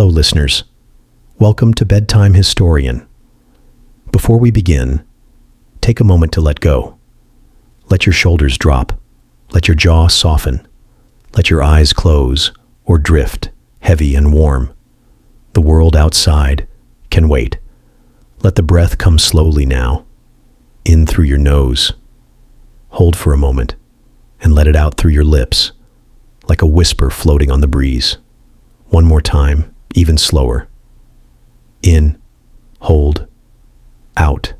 Hello, listeners. Welcome to Bedtime Historian. Before we begin, take a moment to let go. Let your shoulders drop. Let your jaw soften. Let your eyes close or drift, heavy and warm. The world outside can wait. Let the breath come slowly now, in through your nose. Hold for a moment and let it out through your lips, like a whisper floating on the breeze. One more time, even slower. In, hold, out.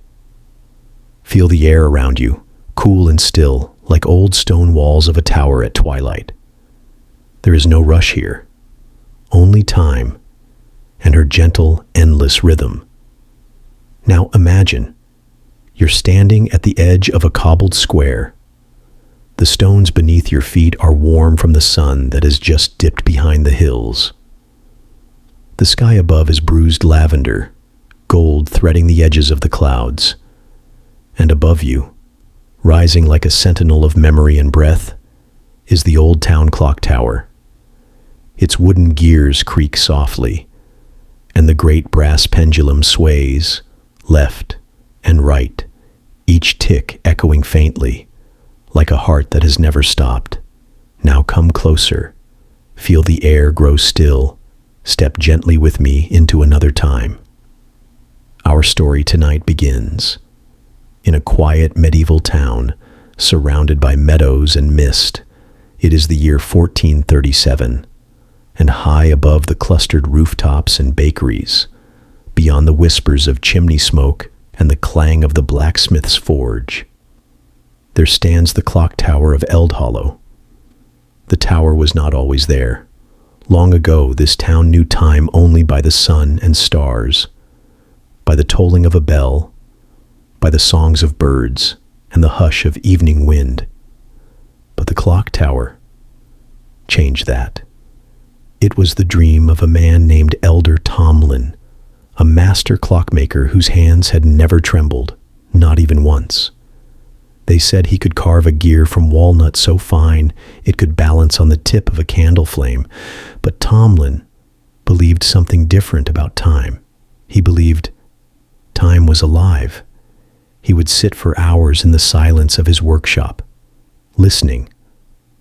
Feel the air around you, cool and still, like old stone walls of a tower at twilight. There is no rush here, only time and her gentle, endless rhythm. Now imagine, you're standing at the edge of a cobbled square. The stones beneath your feet are warm from the sun that has just dipped behind the hills. The sky above is bruised lavender, gold threading the edges of the clouds. And above you, rising like a sentinel of memory and breath, is the old town clock tower. Its wooden gears creak softly, and the great brass pendulum sways, left and right, each tick echoing faintly, like a heart that has never stopped. Now come closer, feel the air grow still, step gently with me into another time. Our story tonight begins in a quiet medieval town, surrounded by meadows and mist. It is the year 1437, and high above the clustered rooftops and bakeries, beyond the whispers of chimney smoke and the clang of the blacksmith's forge, there stands the clock tower of Eldhollow. The tower was not always there. Long ago, this town knew time only by the sun and stars, by the tolling of a bell, by the songs of birds and the hush of evening wind. But the clock tower changed that. It was the dream of a man named Elder Tomlin, a master clockmaker whose hands had never trembled, not even once. They said he could carve a gear from walnut so fine it could balance on the tip of a candle flame. But Tomlin believed something different about time. He believed time was alive. He would sit for hours in the silence of his workshop, listening,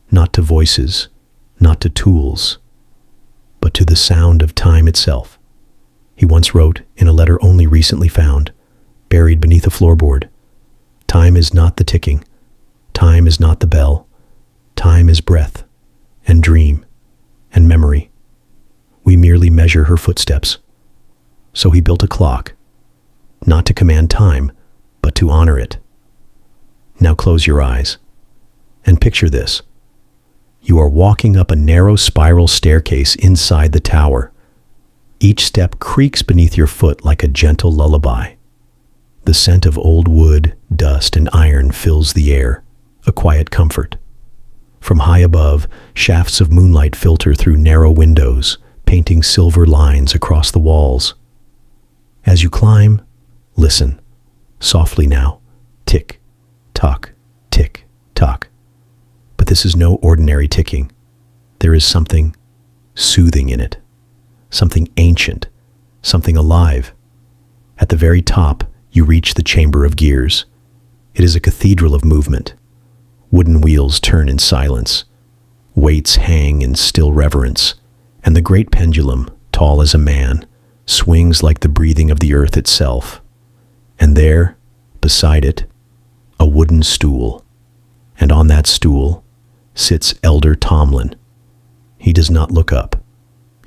not to voices, not to tools, but to the sound of time itself. He once wrote in a letter only recently found, buried beneath a floorboard, "Time is not the ticking. Time is not the bell. Time is breath and dream and memory. We merely measure her footsteps." So he built a clock, not to command time, but to honor it. Now close your eyes and picture this. You are walking up a narrow spiral staircase inside the tower. Each step creaks beneath your foot like a gentle lullaby. The scent of old wood, dust, and iron fills the air, a quiet comfort. From high above, shafts of moonlight filter through narrow windows, painting silver lines across the walls. As you climb, listen, softly now, tick, tock, tick, tock. But this is no ordinary ticking. There is something soothing in it, something ancient, something alive. At the very top, you reach the chamber of gears. It is a cathedral of movement. Wooden wheels turn in silence. Weights hang in still reverence. And the great pendulum, tall as a man, swings like the breathing of the earth itself. And there, beside it, a wooden stool. And on that stool sits Elder Tomlin. He does not look up.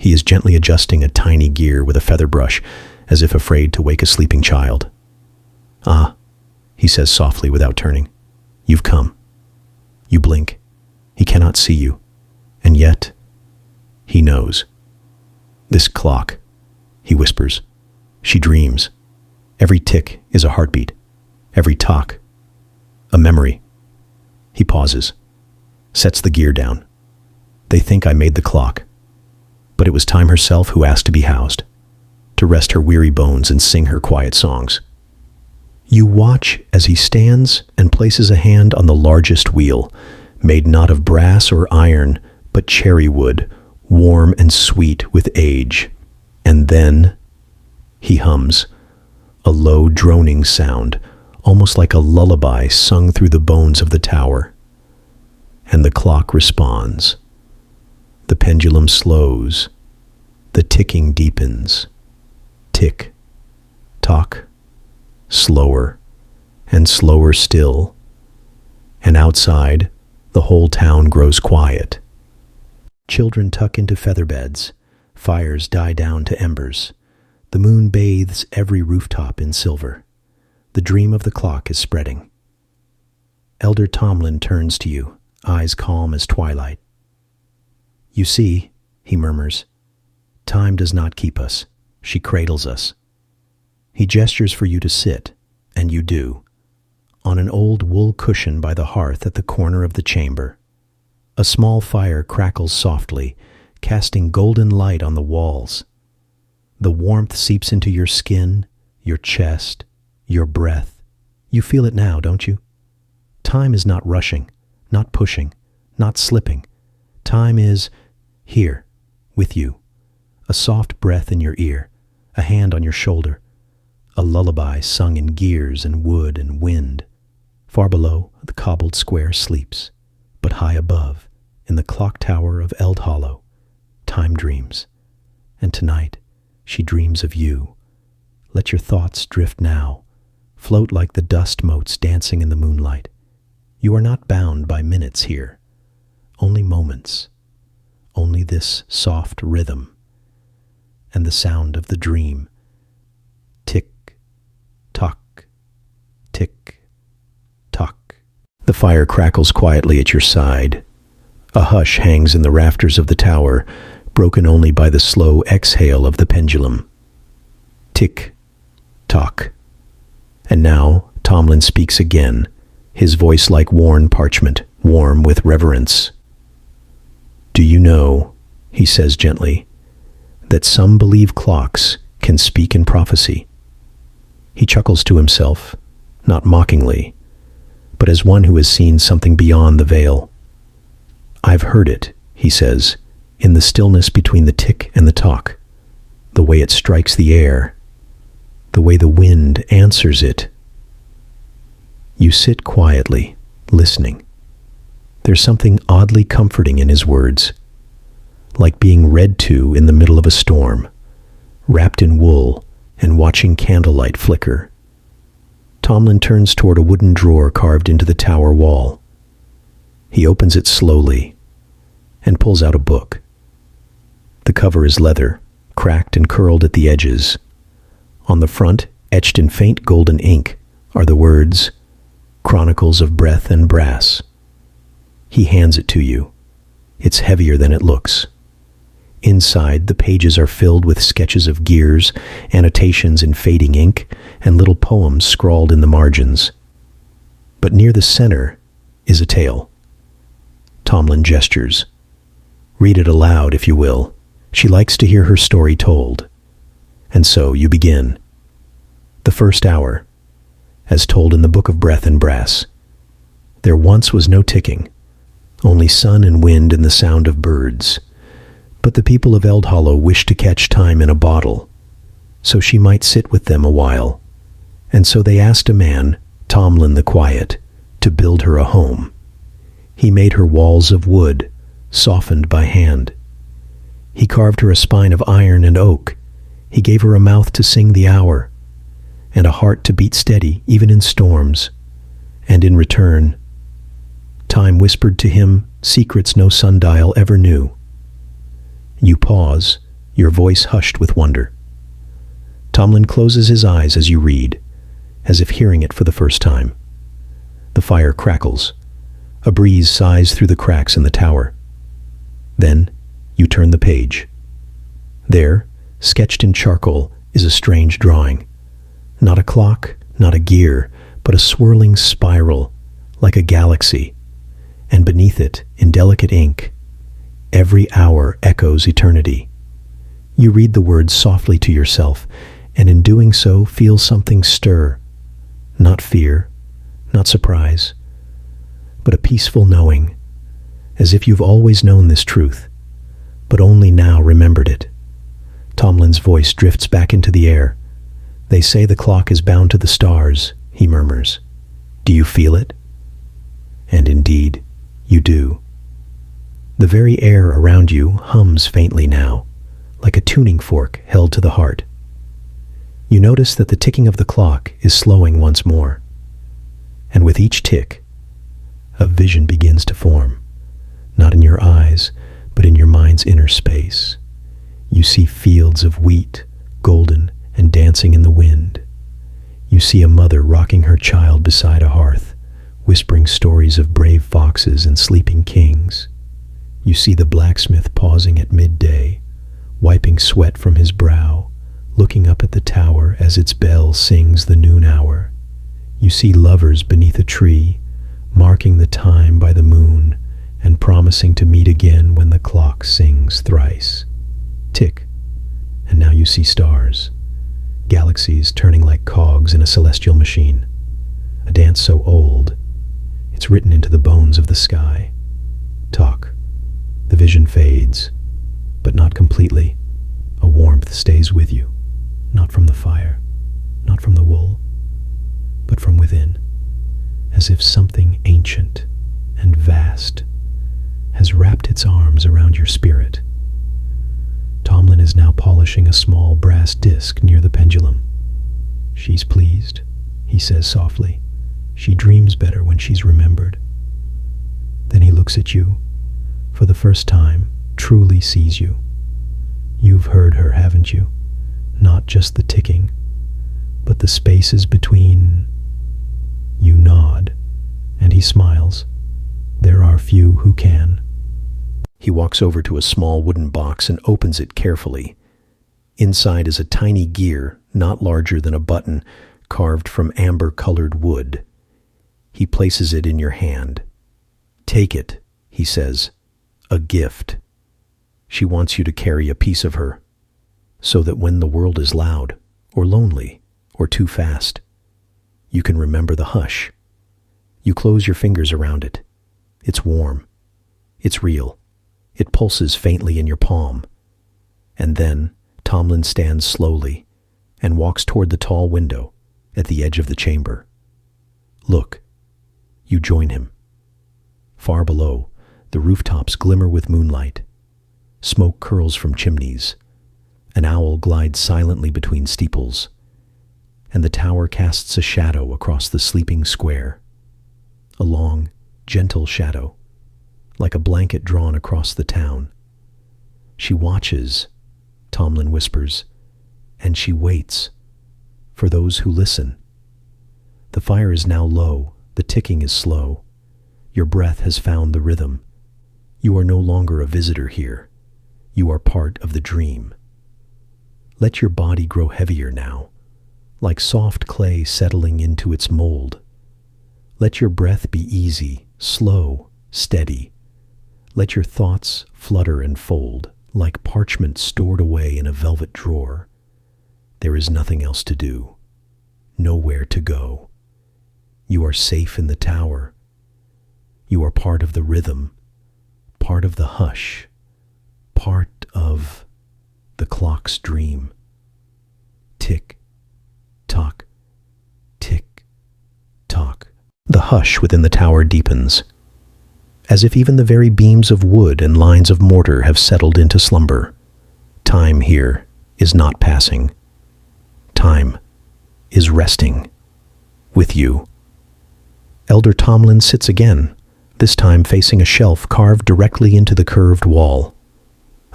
He is gently adjusting a tiny gear with a feather brush, as if afraid to wake a sleeping child. "Ah," he says softly without turning. "You've come." You blink. He cannot see you, and yet he knows. "This clock," he whispers. "She dreams. Every tick is a heartbeat. Every tock, a memory." He pauses, sets the gear down. "They think I made the clock, but it was Time herself who asked to be housed, to rest her weary bones and sing her quiet songs." You watch as he stands and places a hand on the largest wheel, made not of brass or iron, but cherry wood, warm and sweet with age. And then he hums, a low droning sound, almost like a lullaby sung through the bones of the tower. And the clock responds. The pendulum slows. The ticking deepens. Tick, tock, slower, and slower still. And outside, the whole town grows quiet. Children tuck into feather beds. Fires die down to embers. The moon bathes every rooftop in silver. The dream of the clock is spreading. Elder Tomlin turns to you, eyes calm as twilight. You see, he murmurs, time does not keep us. She cradles us. He gestures for you to sit, and you do, on an old wool cushion by the hearth at the corner of the chamber. A small fire crackles softly, casting golden light on the walls. The warmth seeps into your skin, your chest, your breath. You feel it now, don't you? Time is not rushing, not pushing, not slipping. Time is here, with you. A soft breath in your ear, a hand on your shoulder. A lullaby sung in gears and wood and wind. Far below, the cobbled square sleeps, but high above, in the clock tower of Eld Hollow, time dreams. And tonight, she dreams of you. Let your thoughts drift now, float like the dust motes dancing in the moonlight. You are not bound by minutes here, only moments, only this soft rhythm, and the sound of the dream. Tick, tock, tick, tock. The fire crackles quietly at your side. A hush hangs in the rafters of the tower, broken only by the slow exhale of the pendulum. Tick, tock. And now Tomlin speaks again, his voice like worn parchment, warm with reverence. Do you know, he says gently, that some believe clocks can speak in prophecy? He chuckles to himself, not mockingly, but as one who has seen something beyond the veil. I've heard it, he says, in the stillness between the tick and the tock, the way it strikes the air, the way the wind answers it. You sit quietly, listening. There's something oddly comforting in his words, like being read to in the middle of a storm, wrapped in wool and watching candlelight flicker. Tomlin turns toward a wooden drawer carved into the tower wall. He opens it slowly and pulls out a book. The cover is leather, cracked and curled at the edges. On the front, etched in faint golden ink, are the words, Chronicles of Breath and Brass. He hands it to you. It's heavier than it looks. Inside, the pages are filled with sketches of gears, annotations in fading ink, and little poems scrawled in the margins. But near the center is a tale. Tomlin gestures. Read it aloud, if you will. She likes to hear her story told. And so you begin. The first hour, as told in the Book of Breath and Brass. There once was no ticking, only sun and wind and the sound of birds. But the people of Eld Hollow wished to catch time in a bottle, so she might sit with them a while. And so they asked a man, Tomlin the Quiet, to build her a home. He made her walls of wood, softened by hand. He carved her a spine of iron and oak. He gave her a mouth to sing the hour, and a heart to beat steady even in storms. And in return, time whispered to him secrets no sundial ever knew. You pause, your voice hushed with wonder. Tomlin closes his eyes as you read, as if hearing it for the first time. The fire crackles. A breeze sighs through the cracks in the tower. Then you turn the page. There, sketched in charcoal, is a strange drawing. Not a clock, not a gear, but a swirling spiral, like a galaxy. And beneath it, in delicate ink, every hour echoes eternity. You read the words softly to yourself, and in doing so feel something stir. Not fear, not surprise, but a peaceful knowing, as if you've always known this truth, but only now remembered it. Tomlin's voice drifts back into the air. They say the clock is bound to the stars, he murmurs. Do you feel it? And indeed, you do. The very air around you hums faintly now, like a tuning fork held to the heart. You notice that the ticking of the clock is slowing once more. And with each tick, a vision begins to form, not in your eyes, but in your mind's inner space. You see fields of wheat, golden and dancing in the wind. You see a mother rocking her child beside a hearth, whispering stories of brave foxes and sleeping kings. You see the blacksmith pausing at midday, wiping sweat from his brow, looking up at the tower as its bell sings the noon hour. You see lovers beneath a tree, marking the time by the moon and promising to meet again when the clock sings thrice. Tick, and now you see stars, galaxies turning like cogs in a celestial machine, a dance so old, it's written into the bones of the sky. Talk. The vision fades, but not completely. A warmth stays with you, not from the fire, not from the wool, but from within, as if something ancient and vast has wrapped its arms around your spirit. Tomlin is now polishing a small brass disc near the pendulum. She's pleased, he says softly. She dreams better when she's remembered. Then he looks at you, for the first time, truly sees you. You've heard her, haven't you? Not just the ticking, but the spaces between. You nod, and he smiles. There are few who can. He walks over to a small wooden box and opens it carefully. Inside is a tiny gear, not larger than a button, carved from amber-colored wood. He places it in your hand. Take it, he says. A gift. She wants you to carry a piece of her, so that when the world is loud, or lonely, or too fast, you can remember the hush. You close your fingers around it. It's warm. It's real. It pulses faintly in your palm. And then Tomlin stands slowly and walks toward the tall window at the edge of the chamber. Look. You join him. Far below, the rooftops glimmer with moonlight. Smoke curls from chimneys. An owl glides silently between steeples. And the tower casts a shadow across the sleeping square. A long, gentle shadow, like a blanket drawn across the town. She watches, Tomlin whispers, and she waits for those who listen. The fire is now low, the ticking is slow. Your breath has found the rhythm. You are no longer a visitor here. You are part of the dream. Let your body grow heavier now, like soft clay settling into its mold. Let your breath be easy, slow, steady. Let your thoughts flutter and fold, like parchment stored away in a velvet drawer. There is nothing else to do, nowhere to go. You are safe in the tower. You are part of the rhythm, part of the hush, part of the clock's dream. Tick, tock, tick, tock. The hush within the tower deepens, as if even the very beams of wood and lines of mortar have settled into slumber. Time here is not passing. Time is resting with you. Elder Tomlin sits again, this time facing a shelf carved directly into the curved wall.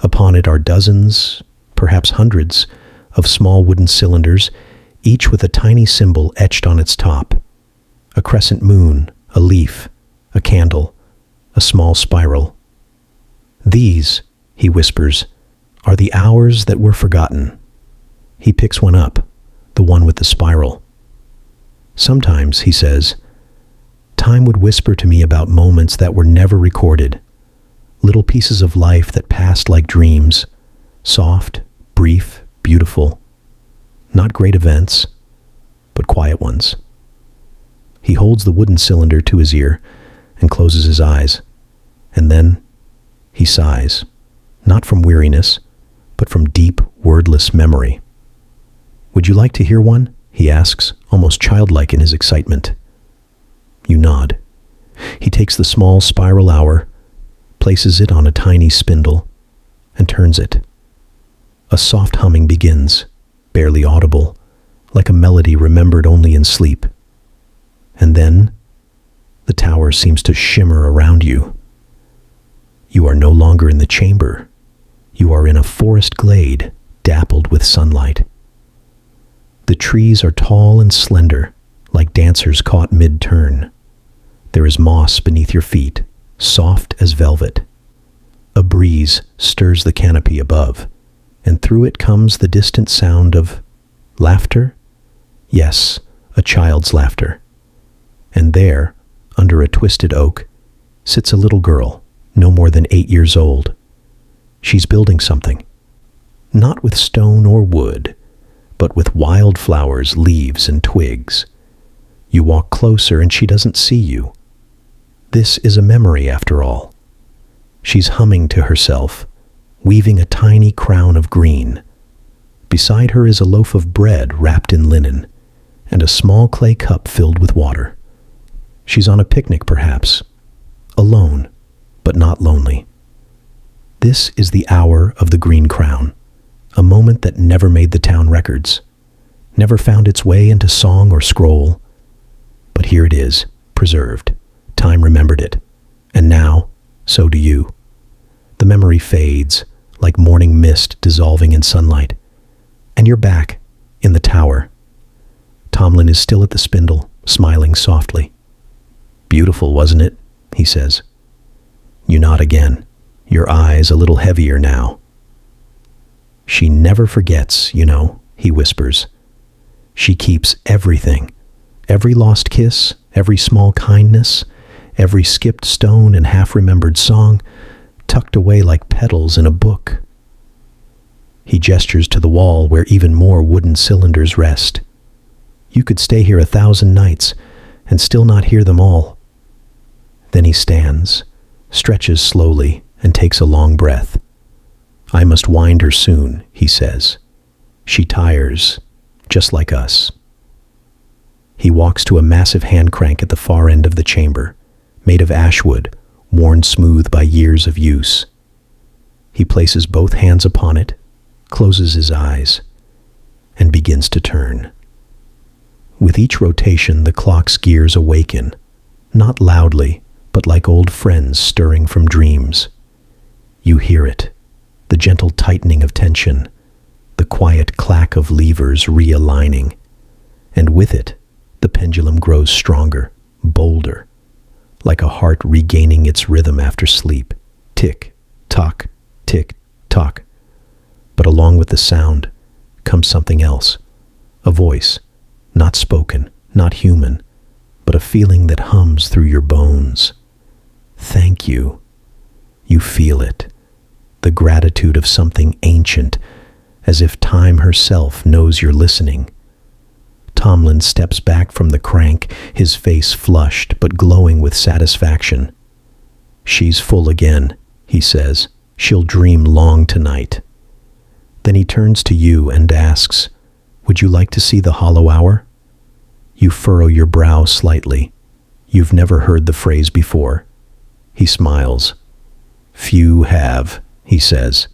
Upon it are dozens, perhaps hundreds, of small wooden cylinders, each with a tiny symbol etched on its top. A crescent moon, a leaf, a candle, a small spiral. These, he whispers, are the hours that were forgotten. He picks one up, the one with the spiral. Sometimes, he says, time would whisper to me about moments that were never recorded, little pieces of life that passed like dreams, soft, brief, beautiful, not great events, but quiet ones. He holds the wooden cylinder to his ear and closes his eyes, and then he sighs, not from weariness, but from deep, wordless memory. "Would you like to hear one?" he asks, almost childlike in his excitement. You nod. He takes the small spiral hour, places it on a tiny spindle, and turns it. A soft humming begins, barely audible, like a melody remembered only in sleep. And then, the tower seems to shimmer around you. You are no longer in the chamber. You are in a forest glade, dappled with sunlight. The trees are tall and slender, like dancers caught mid-turn. There is moss beneath your feet, soft as velvet. A breeze stirs the canopy above, and through it comes the distant sound of laughter? Yes, a child's laughter. And there, under a twisted oak, sits a little girl, no more than 8 years old. She's building something, not with stone or wood, but with wild flowers, leaves, and twigs. You walk closer and she doesn't see you. This is a memory, after all. She's humming to herself, weaving a tiny crown of green. Beside her is a loaf of bread wrapped in linen, and a small clay cup filled with water. She's on a picnic, perhaps, alone, but not lonely. This is the hour of the green crown, a moment that never made the town records, never found its way into song or scroll. But here it is, preserved. Time remembered it, and now, so do you. The memory fades, like morning mist dissolving in sunlight, and you're back, in the tower. Tomlin is still at the spindle, smiling softly. "Beautiful, wasn't it?" he says. You nod again, your eyes a little heavier now. "She never forgets, you know," he whispers. "She keeps everything, every lost kiss, every small kindness, every skipped stone and half-remembered song, tucked away like petals in a book." He gestures to the wall where even more wooden cylinders rest. "You could stay here 1,000 nights and still not hear them all." Then he stands, stretches slowly, and takes a long breath. "I must wind her soon," he says. "She tires, just like us." He walks to a massive hand crank at the far end of the chamber, made of ashwood, worn smooth by years of use. He places both hands upon it, closes his eyes, and begins to turn. With each rotation, the clock's gears awaken, not loudly, but like old friends stirring from dreams. You hear it, the gentle tightening of tension, the quiet clack of levers realigning, and with it, the pendulum grows stronger, bolder, like a heart regaining its rhythm after sleep. Tick, tock, tick, tock. But along with the sound comes something else, a voice, not spoken, not human, but a feeling that hums through your bones. Thank you. You feel it, the gratitude of something ancient, as if time herself knows you're listening. Tomlin steps back from the crank, his face flushed but glowing with satisfaction. "She's full again," he says. "She'll dream long tonight." Then he turns to you and asks, "Would you like to see the hollow hour?" You furrow your brow slightly. You've never heard the phrase before. He smiles. "Few have," he says.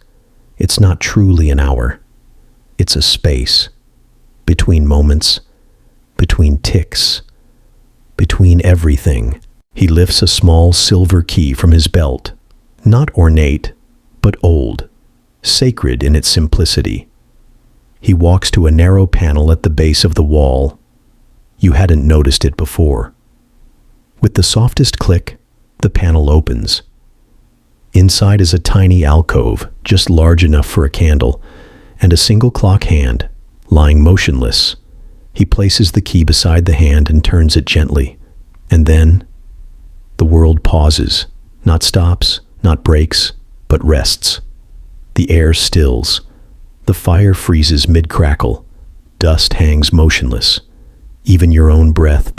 "It's not truly an hour. It's a space. Between moments, between ticks, between everything." He lifts a small silver key from his belt, not ornate, but old, sacred in its simplicity. He walks to a narrow panel at the base of the wall. You hadn't noticed it before. With the softest click, the panel opens. Inside is a tiny alcove, just large enough for a candle, and a single clock hand, lying motionless. He places the key beside the hand and turns it gently. And then, the world pauses, not stops, not breaks, but rests. The air stills. The fire freezes mid-crackle. Dust hangs motionless. Even your own breath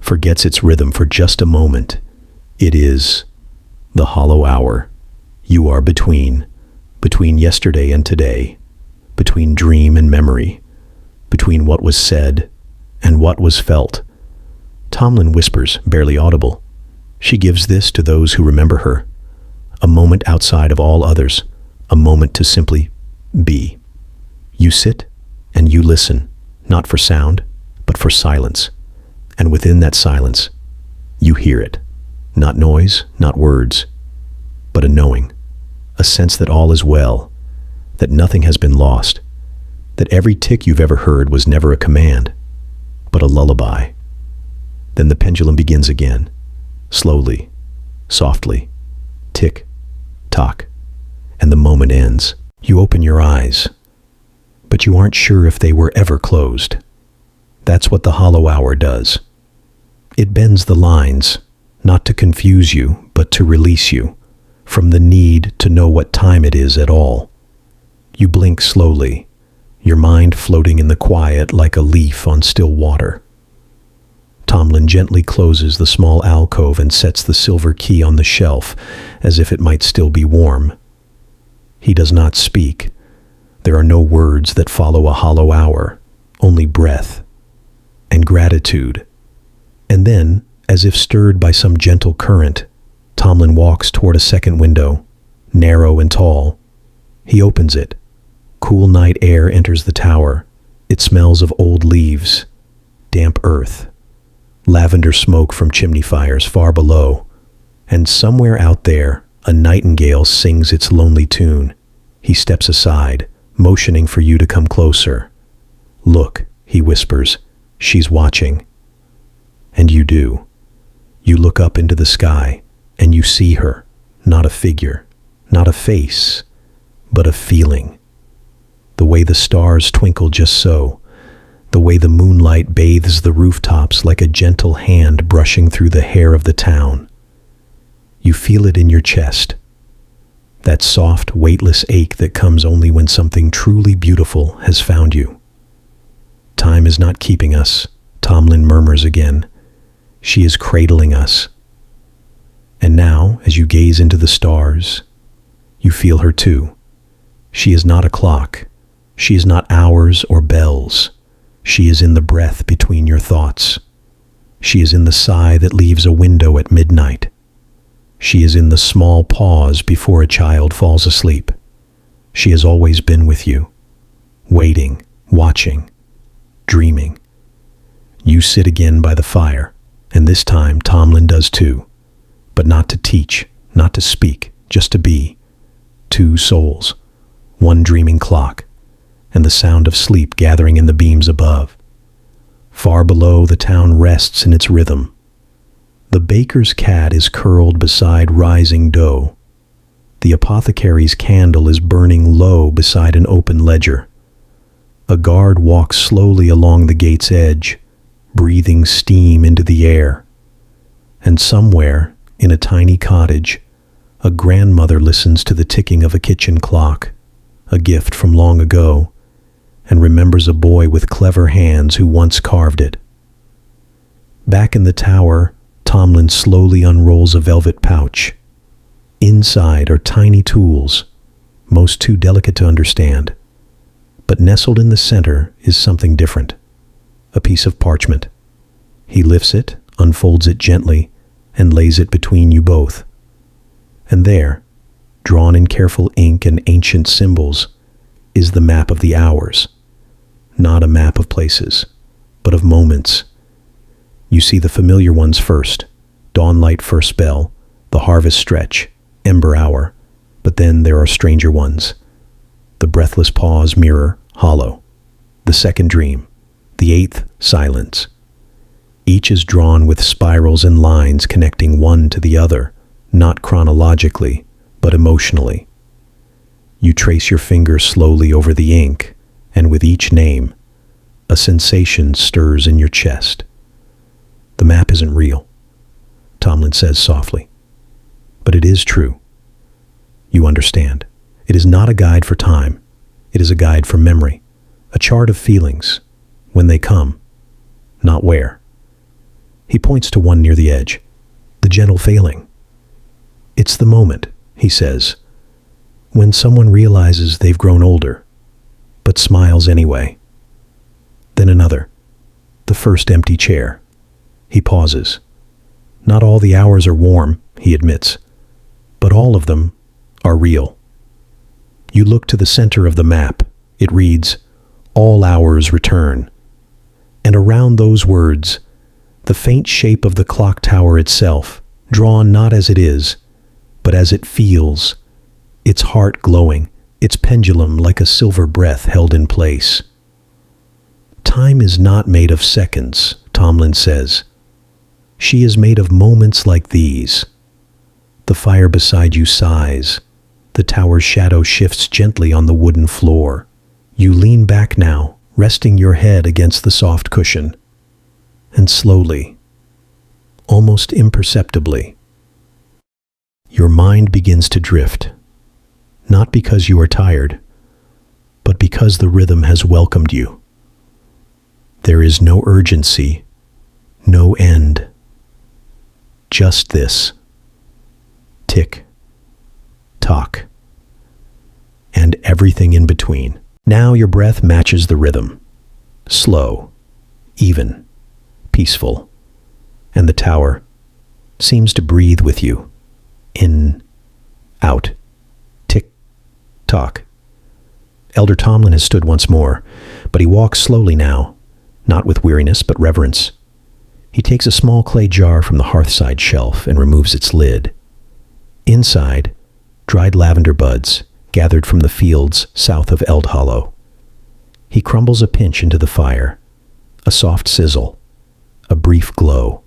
forgets its rhythm for just a moment. It is the hollow hour. You are between between yesterday and today, between dream and memory, between what was said and what was felt. Tomlin whispers, barely audible. She gives this to those who remember her, a moment outside of all others, a moment to simply be. You sit and you listen, not for sound, but for silence. And within that silence, you hear it. Not noise, not words, but a knowing, a sense that all is well, that nothing has been lost, that every tick you've ever heard was never a command, but a lullaby. Then the pendulum begins again, slowly, softly, tick, tock, and the moment ends. You open your eyes, but you aren't sure if they were ever closed. That's what the hollow hour does. It bends the lines, not to confuse you, but to release you from the need to know what time it is at all. You blink slowly, your mind floating in the quiet like a leaf on still water. Tomlin gently closes the small alcove and sets the silver key on the shelf as if it might still be warm. He does not speak. There are no words that follow a hollow hour, only breath and gratitude. And then, as if stirred by some gentle current, Tomlin walks toward a second window, narrow and tall. He opens it. Cool night air enters the tower. It smells of old leaves, damp earth, lavender smoke from chimney fires far below, and somewhere out there, a nightingale sings its lonely tune. He steps aside, motioning for you to come closer. Look, he whispers, she's watching. And you do. You look up into the sky, and you see her, not a figure, not a face, but a feeling. The way the stars twinkle just so, the way the moonlight bathes the rooftops like a gentle hand brushing through the hair of the town. You feel it in your chest, that soft, weightless ache that comes only when something truly beautiful has found you. Time is not keeping us, Tomlin murmurs again. She is cradling us. And now, as you gaze into the stars, you feel her too. She is not a clock. She is not hours or bells. She is in the breath between your thoughts. She is in the sigh that leaves a window at midnight. She is in the small pause before a child falls asleep. She has always been with you, waiting, watching, dreaming. You sit again by the fire, and this time Tomlin does too, but not to teach, not to speak, just to be. Two souls, one dreaming clock, and the sound of sleep gathering in the beams above. Far below, the town rests in its rhythm. The baker's cat is curled beside rising dough. The apothecary's candle is burning low beside an open ledger. A guard walks slowly along the gate's edge, breathing steam into the air. And somewhere, in a tiny cottage, a grandmother listens to the ticking of a kitchen clock, a gift from long ago, and remembers a boy with clever hands who once carved it. Back in the tower, Tomlin slowly unrolls a velvet pouch. Inside are tiny tools, most too delicate to understand. But nestled in the center is something different, a piece of parchment. He lifts it, unfolds it gently, and lays it between you both. And there, drawn in careful ink and ancient symbols, is the map of the hours. Not a map of places, but of moments. You see the familiar ones first, dawnlight first bell, the harvest stretch, ember hour, but then there are stranger ones. The breathless pause mirror, hollow. The second dream, the eighth silence. Each is drawn with spirals and lines connecting one to the other, not chronologically, but emotionally. You trace your fingers slowly over the ink, and with each name, a sensation stirs in your chest. The map isn't real, Tomlin says softly, but it is true. You understand. It is not a guide for time. It is a guide for memory, a chart of feelings, when they come, not where. He points to one near the edge, the gentle failing. It's the moment, he says. When someone realizes they've grown older, but smiles anyway. Then another, the first empty chair. He pauses. Not all the hours are warm, he admits, but all of them are real. You look to the center of the map. It reads, "All hours return." And around those words, the faint shape of the clock tower itself, drawn not as it is, but as it feels, its heart glowing, its pendulum like a silver breath held in place. Time is not made of seconds, Tomlin says. She is made of moments like these. The fire beside you sighs. The tower's shadow shifts gently on the wooden floor. You lean back now, resting your head against the soft cushion. And slowly, almost imperceptibly, your mind begins to drift. Not because you are tired, but because the rhythm has welcomed you. There is no urgency, no end. Just this. Tick, tock, and everything in between. Now your breath matches the rhythm. Slow, even, peaceful. And the tower seems to breathe with you. In, out, tick, tock. Elder Tomlin has stood once more, but he walks slowly now, not with weariness but reverence. He takes a small clay jar from the hearthside shelf and removes its lid. Inside, dried lavender buds, gathered from the fields south of Eld Hollow. He crumbles a pinch into the fire, a soft sizzle, a brief glow.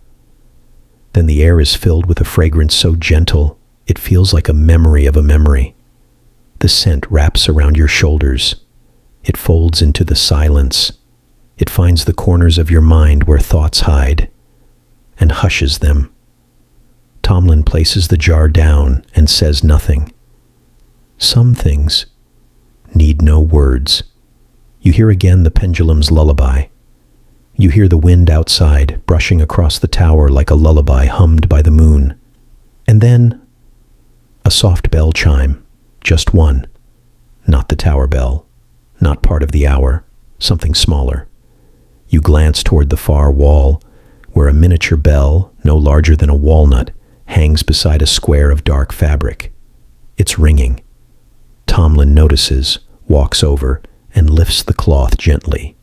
Then the air is filled with a fragrance so gentle, it feels like a memory of a memory. The scent wraps around your shoulders. It folds into the silence. It finds the corners of your mind where thoughts hide, and hushes them. Tomlin places the jar down and says nothing. Some things need no words. You hear again the pendulum's lullaby. You hear the wind outside brushing across the tower like a lullaby hummed by the moon. And then a soft bell chime, just one. Not the tower bell, not part of the hour, something smaller. You glance toward the far wall, where a miniature bell, no larger than a walnut, hangs beside a square of dark fabric. It's ringing. Tomlin notices, walks over, and lifts the cloth gently.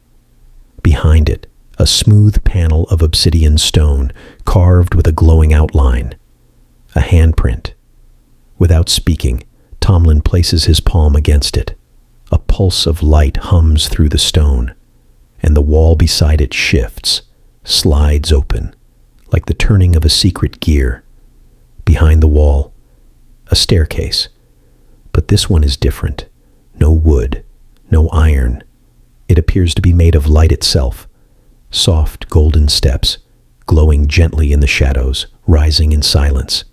Behind it, a smooth panel of obsidian stone, carved with a glowing outline. A handprint. Without speaking, Tomlin places his palm against it. A pulse of light hums through the stone, and the wall beside it shifts, slides open, like the turning of a secret gear. Behind the wall, a staircase. But this one is different. No wood, no iron. It appears to be made of light itself. Soft golden steps, glowing gently in the shadows, rising in silence.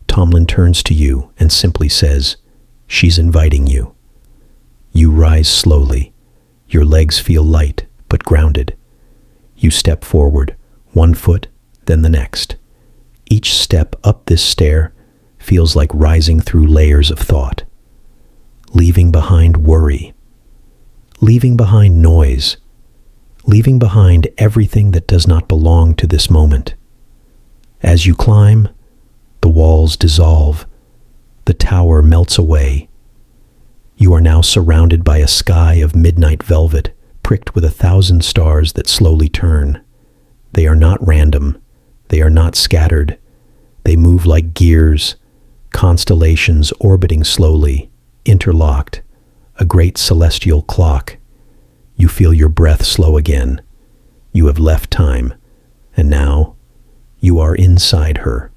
Tomlin turns to you and simply says, "She's inviting you." You rise slowly. Your legs feel light but grounded. You step forward, one foot, then the next. Each step up this stair feels like rising through layers of thought. Leaving behind worry. Leaving behind noise. Leaving behind everything that does not belong to this moment. As you climb, the walls dissolve. The tower melts away. You are now surrounded by a sky of midnight velvet, pricked with 1,000 stars that slowly turn. They are not random. They are not scattered. They move like gears, constellations orbiting slowly, interlocked, a great celestial clock. You feel your breath slow again. You have left time, and now you are inside her.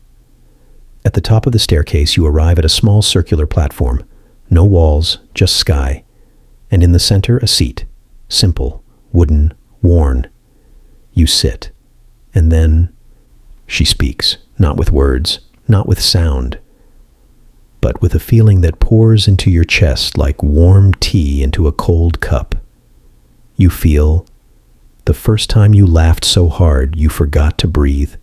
At the top of the staircase, you arrive at a small circular platform. No walls, just sky. And in the center, a seat. Simple, wooden, worn. You sit. And then she speaks, not with words, not with sound, but with a feeling that pours into your chest like warm tea into a cold cup. You feel the first time you laughed so hard you forgot to breathe,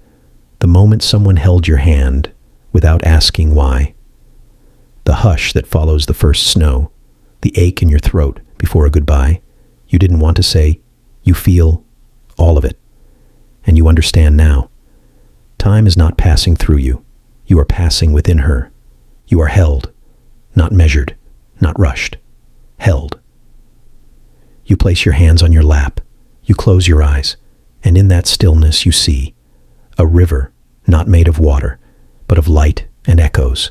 the moment someone held your hand without asking why, The hush that follows the first snow, the ache in your throat before a goodbye. You didn't want to say, you feel all of it. And you understand now. Time is not passing through you. You are passing within her. You are held, not measured, not rushed. Held. You place your hands on your lap. You close your eyes. And in that stillness you see a river not made of water, but of light and echoes,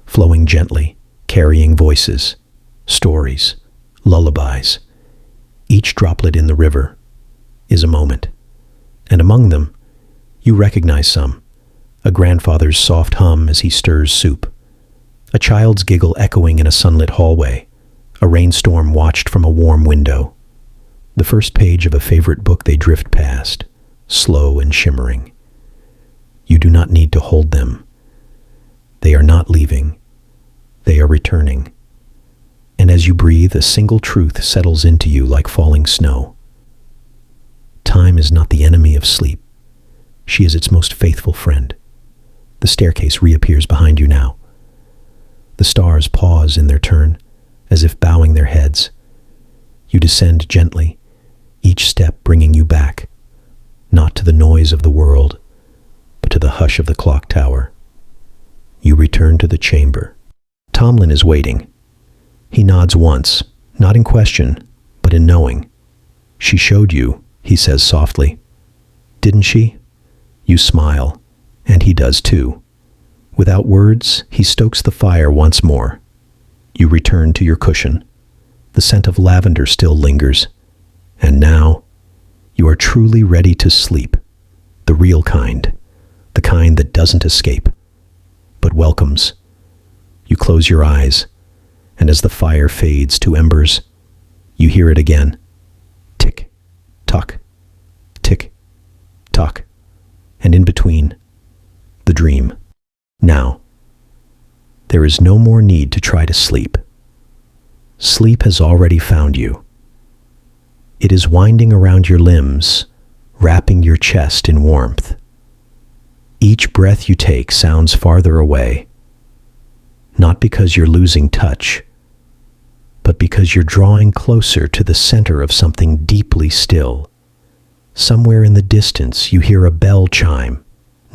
flowing gently, carrying voices, stories, lullabies. Each droplet in the river is a moment. And among them, you recognize some. A grandfather's soft hum as he stirs soup. A child's giggle echoing in a sunlit hallway. A rainstorm watched from a warm window. The first page of a favorite book they drift past, slow and shimmering. You do not need to hold them. They are not leaving. They are returning. And as you breathe, a single truth settles into you like falling snow. Time is not the enemy of sleep. She is its most faithful friend. The staircase reappears behind you now. The stars pause in their turn, as if bowing their heads. You descend gently, each step bringing you back, not to the noise of the world, but to the hush of the clock tower. You return to the chamber. Tomlin is waiting. He nods once, not in question, but in knowing. She showed you, he says softly. Didn't she? You smile, and he does too. Without words, he stokes the fire once more. You return to your cushion. The scent of lavender still lingers. And now, you are truly ready to sleep. The real kind. The kind that doesn't escape, but welcomes. You close your eyes, and as the fire fades to embers, you hear it again. Tick, tock, tick, tock. And in between, the dream. Now, there is no more need to try to sleep. Sleep has already found you. It is winding around your limbs, wrapping your chest in warmth. Each breath you take sounds farther away, not because you're losing touch, but because you're drawing closer to the center of something deeply still. Somewhere in the distance you hear a bell chime,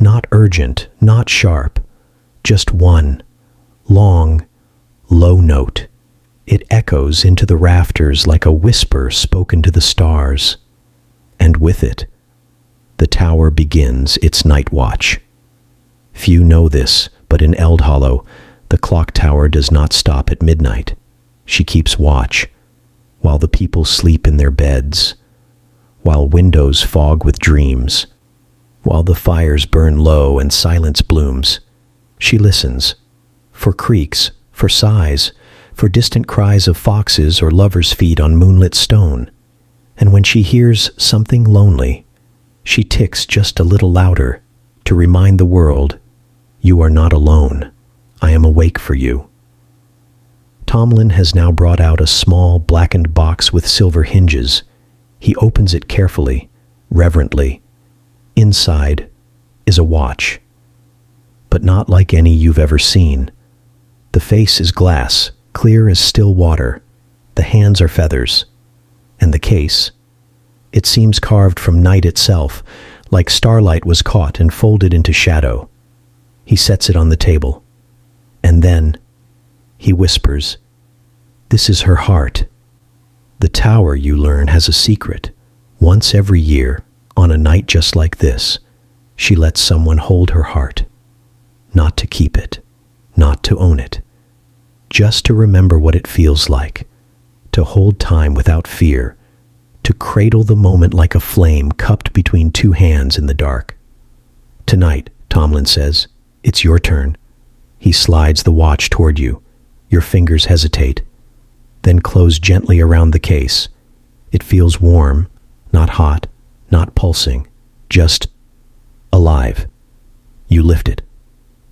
not urgent, not sharp, just one, long, low note. It echoes into the rafters like a whisper spoken to the stars. And with it, the tower begins its night watch. Few know this, but in Eld Hollow, the clock tower does not stop at midnight. She keeps watch, while the people sleep in their beds, while windows fog with dreams, while the fires burn low and silence blooms. She listens, for creaks, for sighs, for distant cries of foxes or lovers' feet on moonlit stone. And when she hears something lonely, she ticks just a little louder to remind the world, you are not alone. I am awake for you. Tomlin has now brought out a small blackened box with silver hinges. He opens it carefully, reverently. Inside is a watch, but not like any you've ever seen. The face is glass, clear as still water. The hands are feathers. And the case, it seems carved from night itself, like starlight was caught and folded into shadow. He sets it on the table. And then, he whispers, this is her heart. The tower, you learn, has a secret. Once every year, on a night just like this, she lets someone hold her heart. Not to keep it, not to own it, just to remember what it feels like, to hold time without fear, to cradle the moment like a flame cupped between two hands in the dark. Tonight, Tomlin says, it's your turn. He slides the watch toward you. Your fingers hesitate, then close gently around the case. It feels warm, not hot, not pulsing, just alive. You lift it,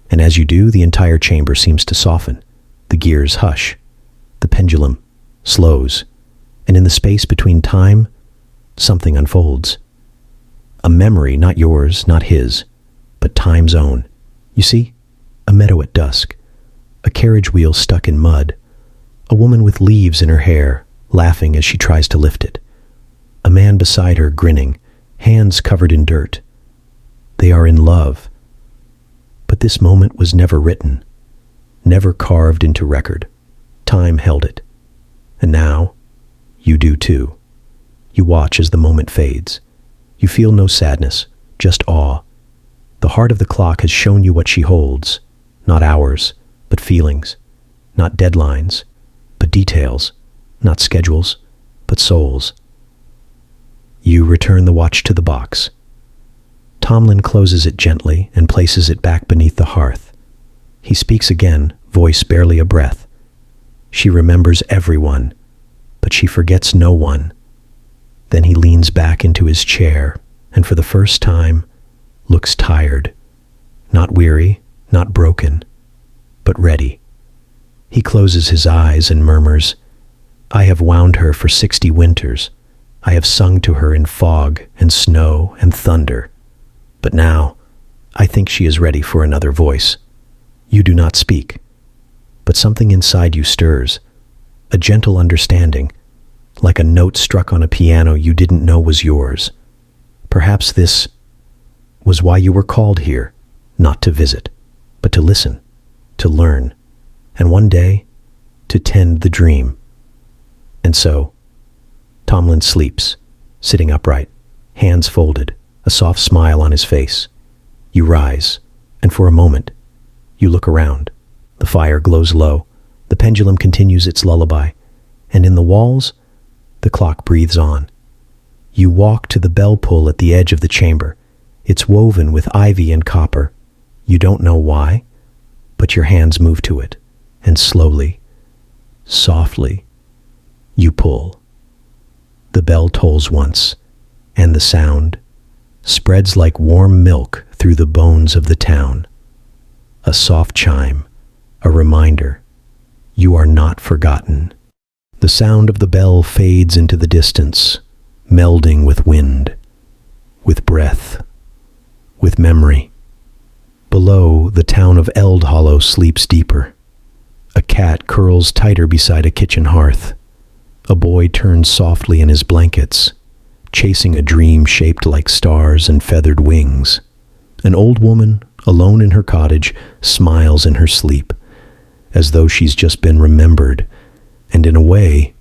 and as you do, the entire chamber seems to soften. The gears hush. The pendulum slows, and in the space between time, something unfolds. A memory, not yours, not his, but time's own. You see, a meadow at dusk, a carriage wheel stuck in mud, a woman with leaves in her hair, laughing as she tries to lift it, a man beside her grinning, hands covered in dirt. They are in love. But this moment was never written, never carved into record. Time held it. And now, you do too. You watch as the moment fades. You feel no sadness, just awe. The heart of the clock has shown you what she holds, not hours, but feelings, not deadlines, but details, not schedules, but souls. You return the watch to the box. Tomlin closes it gently and places it back beneath the hearth. He speaks again, voice barely a breath. She remembers everyone, but she forgets no one. Then he leans back into his chair and for the first time looks tired, not weary, not broken, but ready. He closes his eyes and murmurs, "I have wound her for 60 winters. I have sung to her in fog and snow and thunder. But now, I think she is ready for another voice." You do not speak, but something inside you stirs, a gentle understanding, like a note struck on a piano you didn't know was yours. Perhaps this was why you were called here, not to visit, but to listen, to learn, and one day, to tend the dream. And so, Tomlin sleeps, sitting upright, hands folded, a soft smile on his face. You rise, and for a moment, you look around. The fire glows low, the pendulum continues its lullaby, and in the walls, the clock breathes on. You walk to the bell pull at the edge of the chamber. It's woven with ivy and copper. You don't know why, but your hands move to it, and slowly, softly, you pull. The bell tolls once, and the sound spreads like warm milk through the bones of the town. A soft chime, a reminder, you are not forgotten. The sound of the bell fades into the distance, melding with wind, with breath, with memory. Below, the town of Eld Hollow sleeps deeper. A cat curls tighter beside a kitchen hearth. A boy turns softly in his blankets, chasing a dream shaped like stars and feathered wings. An old woman, alone in her cottage, smiles in her sleep, as though she's just been remembered. And in a way,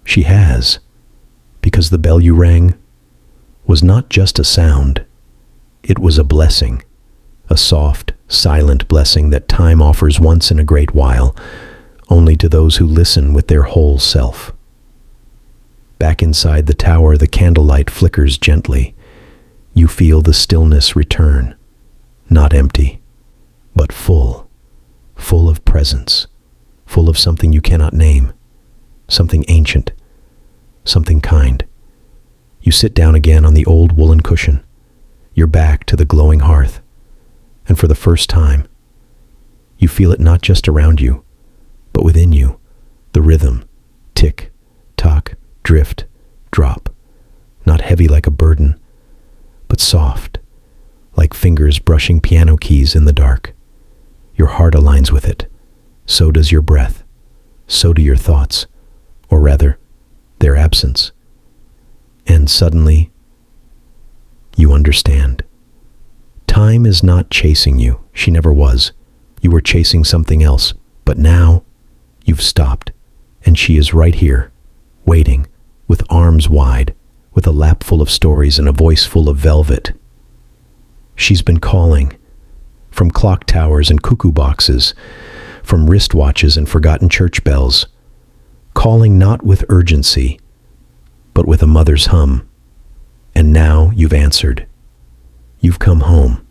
she has, because the bell you rang was not just a sound. It was a blessing, a soft, silent blessing that time offers once in a great while, only to those who listen with their whole self. Back inside the tower, the candlelight flickers gently. You feel the stillness return, not empty, but full, full of presence, full of something you cannot name, something ancient, something kind. You sit down again on the old woolen cushion, your back to the glowing hearth, and for the first time, you feel it not just around you, but within you, the rhythm, tick, tock, drift, drop, not heavy like a burden, but soft, like fingers brushing piano keys in the dark. Your heart aligns with it. So does your breath. So do your thoughts, or rather, their absence. And suddenly, you understand. Time is not chasing you. She never was. You were chasing something else, but now you've stopped, and she is right here, waiting, with arms wide, with a lap full of stories and a voice full of velvet. She's been calling, from clock towers and cuckoo boxes, from wristwatches and forgotten church bells, calling not with urgency, but with a mother's hum. And now you've answered. You've come home.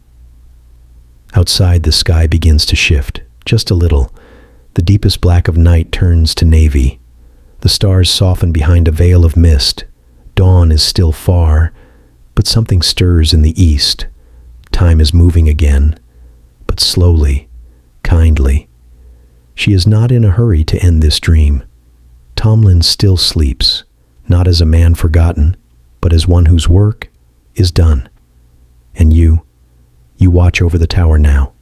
Outside, the sky begins to shift, just a little. The deepest black of night turns to navy. The stars soften behind a veil of mist. Dawn is still far, but something stirs in the east. Time is moving again, but slowly, kindly. She is not in a hurry to end this dream. Tomlin still sleeps, not as a man forgotten, but as one whose work is done. And you watch over the tower now.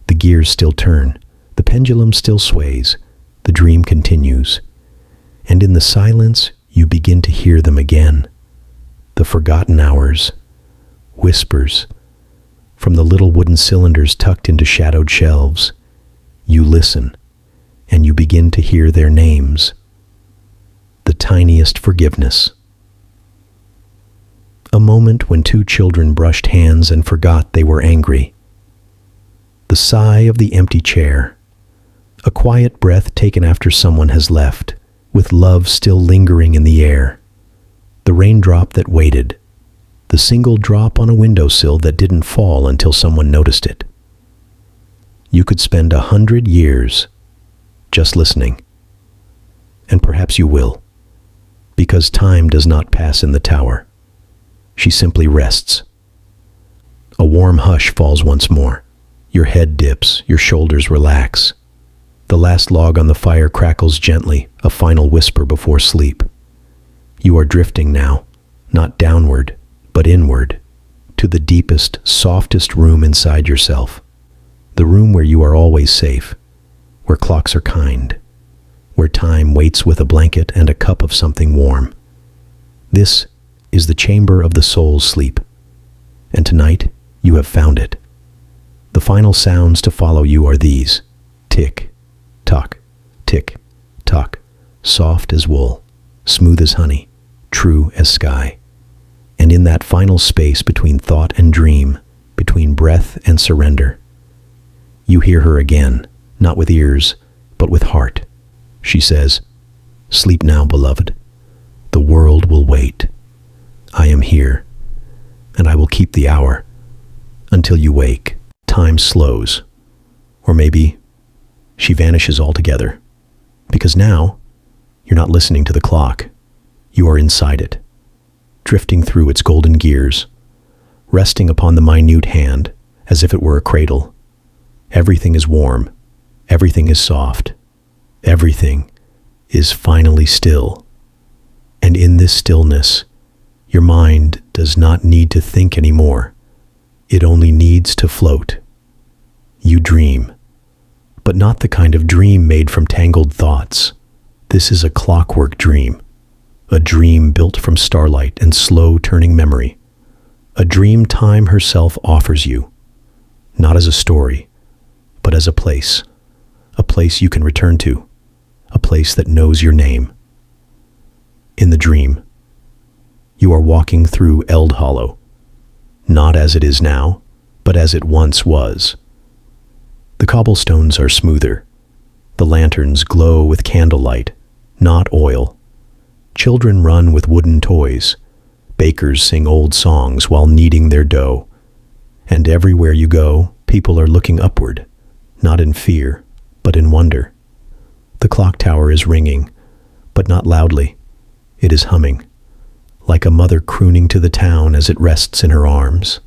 The gears still turn. The pendulum still sways, the dream continues, and in the silence you begin to hear them again. The forgotten hours, whispers, from the little wooden cylinders tucked into shadowed shelves. You listen, and you begin to hear their names. The tiniest forgiveness. A moment when two children brushed hands and forgot they were angry. The sigh of the empty chair. A quiet breath taken after someone has left, with love still lingering in the air. The raindrop that waited. The single drop on a windowsill that didn't fall until someone noticed it. You could spend 100 years just listening. And perhaps you will, because time does not pass in the tower. She simply rests. A warm hush falls once more. Your head dips, your shoulders relax. The last log on the fire crackles gently, a final whisper before sleep. You are drifting now, not downward, but inward, to the deepest, softest room inside yourself. The room where you are always safe, where clocks are kind, where time waits with a blanket and a cup of something warm. This is the chamber of the soul's sleep, and tonight you have found it. The final sounds to follow you are these: tick, tock, tick, tock, soft as wool, smooth as honey, true as sky. And in that final space between thought and dream, between breath and surrender, you hear her again, not with ears, but with heart. She says, "Sleep now, beloved. The world will wait. I am here, and I will keep the hour until you wake." Time slows, or maybe she vanishes altogether, because now you're not listening to the clock. You are inside it, drifting through its golden gears, resting upon the minute hand as if it were a cradle. Everything is warm, everything is soft, everything is finally still. And in this stillness, your mind does not need to think anymore. It only needs to float. You dream, but not the kind of dream made from tangled thoughts. This is a clockwork dream, a dream built from starlight and slow-turning memory, a dream time herself offers you, not as a story, but as a place you can return to, a place that knows your name. In the dream, you are walking through Eld Hollow, not as it is now, but as it once was. The cobblestones are smoother. The lanterns glow with candlelight, not oil. Children run with wooden toys. Bakers sing old songs while kneading their dough. And everywhere you go, people are looking upward, not in fear, but in wonder. The clock tower is ringing, but not loudly. It is humming, like a mother crooning to the town as it rests in her arms.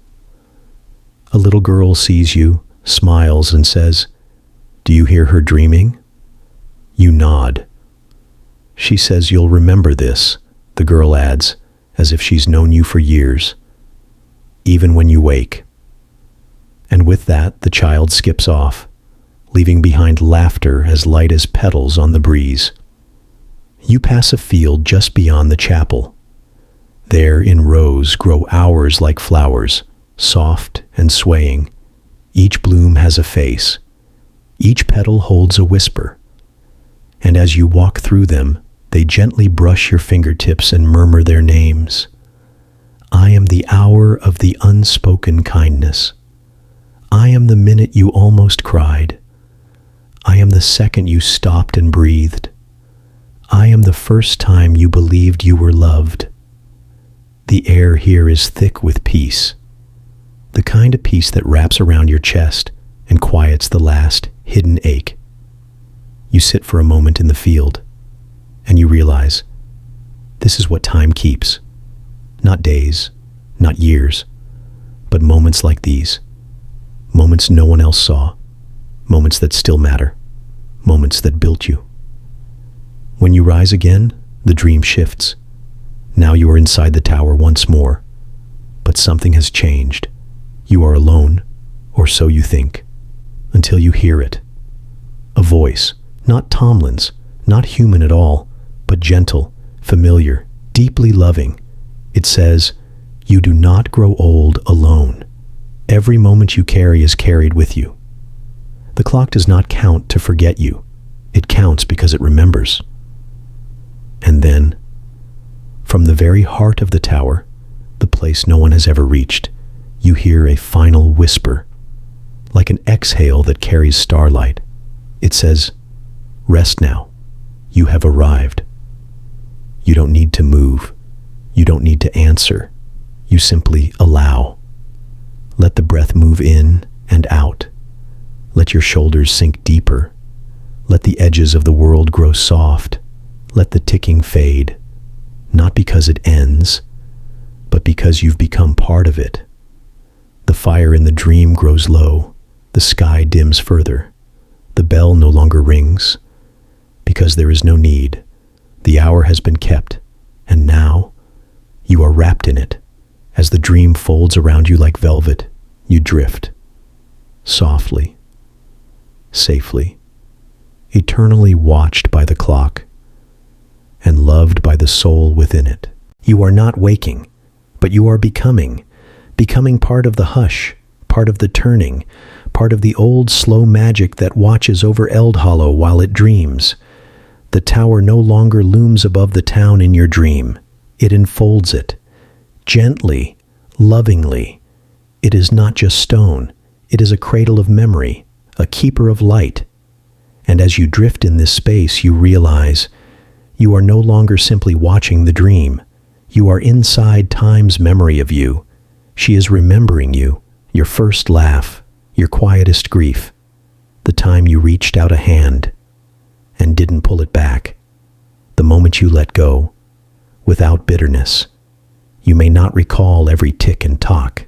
A little girl sees you, smiles, and says, "Do you hear her dreaming?" You nod. She says, "You'll remember this," the girl adds, as if she's known you for years, even when you wake. And with that, the child skips off, leaving behind laughter as light as petals on the breeze. You pass a field just beyond the chapel. There in rows grow hours like flowers, soft and swaying. Each bloom has a face. Each petal holds a whisper. And as you walk through them, they gently brush your fingertips and murmur their names. I am the hour of the unspoken kindness. I am the minute you almost cried. I am the second you stopped and breathed. I am the first time you believed you were loved. The air here is thick with peace, the kind of peace that wraps around your chest and quiets the last hidden ache. You sit for a moment in the field, and you realize this is what time keeps. Not days, not years, but moments like these. Moments no one else saw. Moments that still matter. Moments that built you. When you rise again, the dream shifts. Now you are inside the tower once more, but something has changed. You are alone, or so you think, until you hear it. A voice, not Tomlin's, not human at all, but gentle, familiar, deeply loving. It says, "You do not grow old alone. Every moment you carry is carried with you." The clock does not count to forget you. It counts because it remembers. And then, from the very heart of the tower, the place no one has ever reached, you hear a final whisper, like an exhale that carries starlight. It says, "Rest now. You have arrived." You don't need to move. You don't need to answer. You simply allow. Let the breath move in and out. Let your shoulders sink deeper. Let the edges of the world grow soft. Let the ticking fade, not because it ends, but because you've become part of it. The fire in the dream grows low. The sky dims further. The bell no longer rings, because there is no need. The hour has been kept, and now you are wrapped in it. As the dream folds around you like velvet, you drift, softly, safely, eternally watched by the clock and loved by the soul within it. You are not waking, but you are becoming part of the hush, part of the turning, part of the old slow magic that watches over Eldhollow while it dreams. The tower no longer looms above the town in your dream. It enfolds it, gently, lovingly. It is not just stone. It is a cradle of memory, a keeper of light. And as you drift in this space, you realize you are no longer simply watching the dream. You are inside time's memory of you. She is remembering you, your first laugh, your quietest grief, the time you reached out a hand and didn't pull it back, the moment you let go, without bitterness. You may not recall every tick and tock,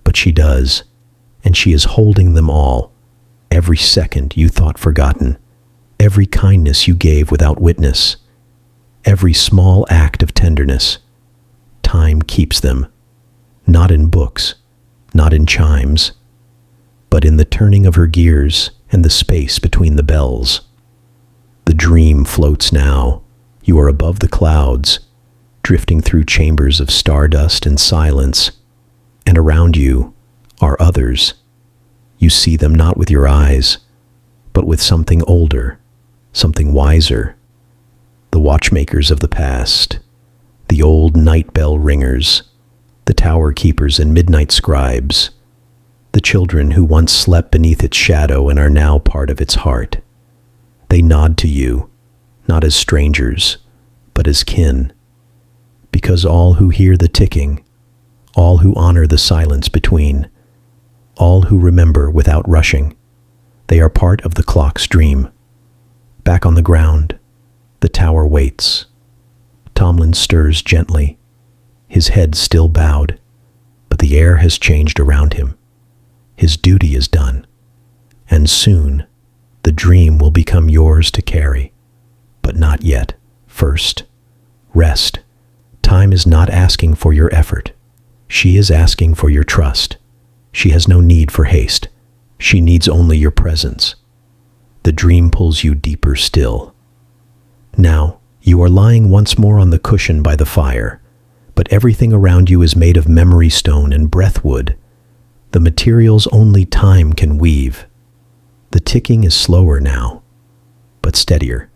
but she does, and she is holding them all. Every second you thought forgotten, every kindness you gave without witness, every small act of tenderness. Time keeps them, not in books, not in chimes, but in the turning of her gears and the space between the bells. The dream floats now. You are above the clouds, drifting through chambers of stardust and silence, and around you are others. You see them not with your eyes, but with something older, something wiser. The watchmakers of the past, the old night bell ringers, the tower keepers and midnight scribes, the children who once slept beneath its shadow and are now part of its heart. They nod to you, not as strangers, but as kin, because all who hear the ticking, all who honor the silence between, all who remember without rushing, they are part of the clock's dream. Back on the ground, the tower waits. Tomlin stirs gently, his head still bowed, but the air has changed around him. His duty is done, and soon the dream will become yours to carry, but not yet. First, rest. Time is not asking for your effort. She is asking for your trust. She has no need for haste. She needs only your presence. The dream pulls you deeper still. Now, you are lying once more on the cushion by the fire, but everything around you is made of memory stone and breathwood, the materials only time can weave. The ticking is slower now, but steadier,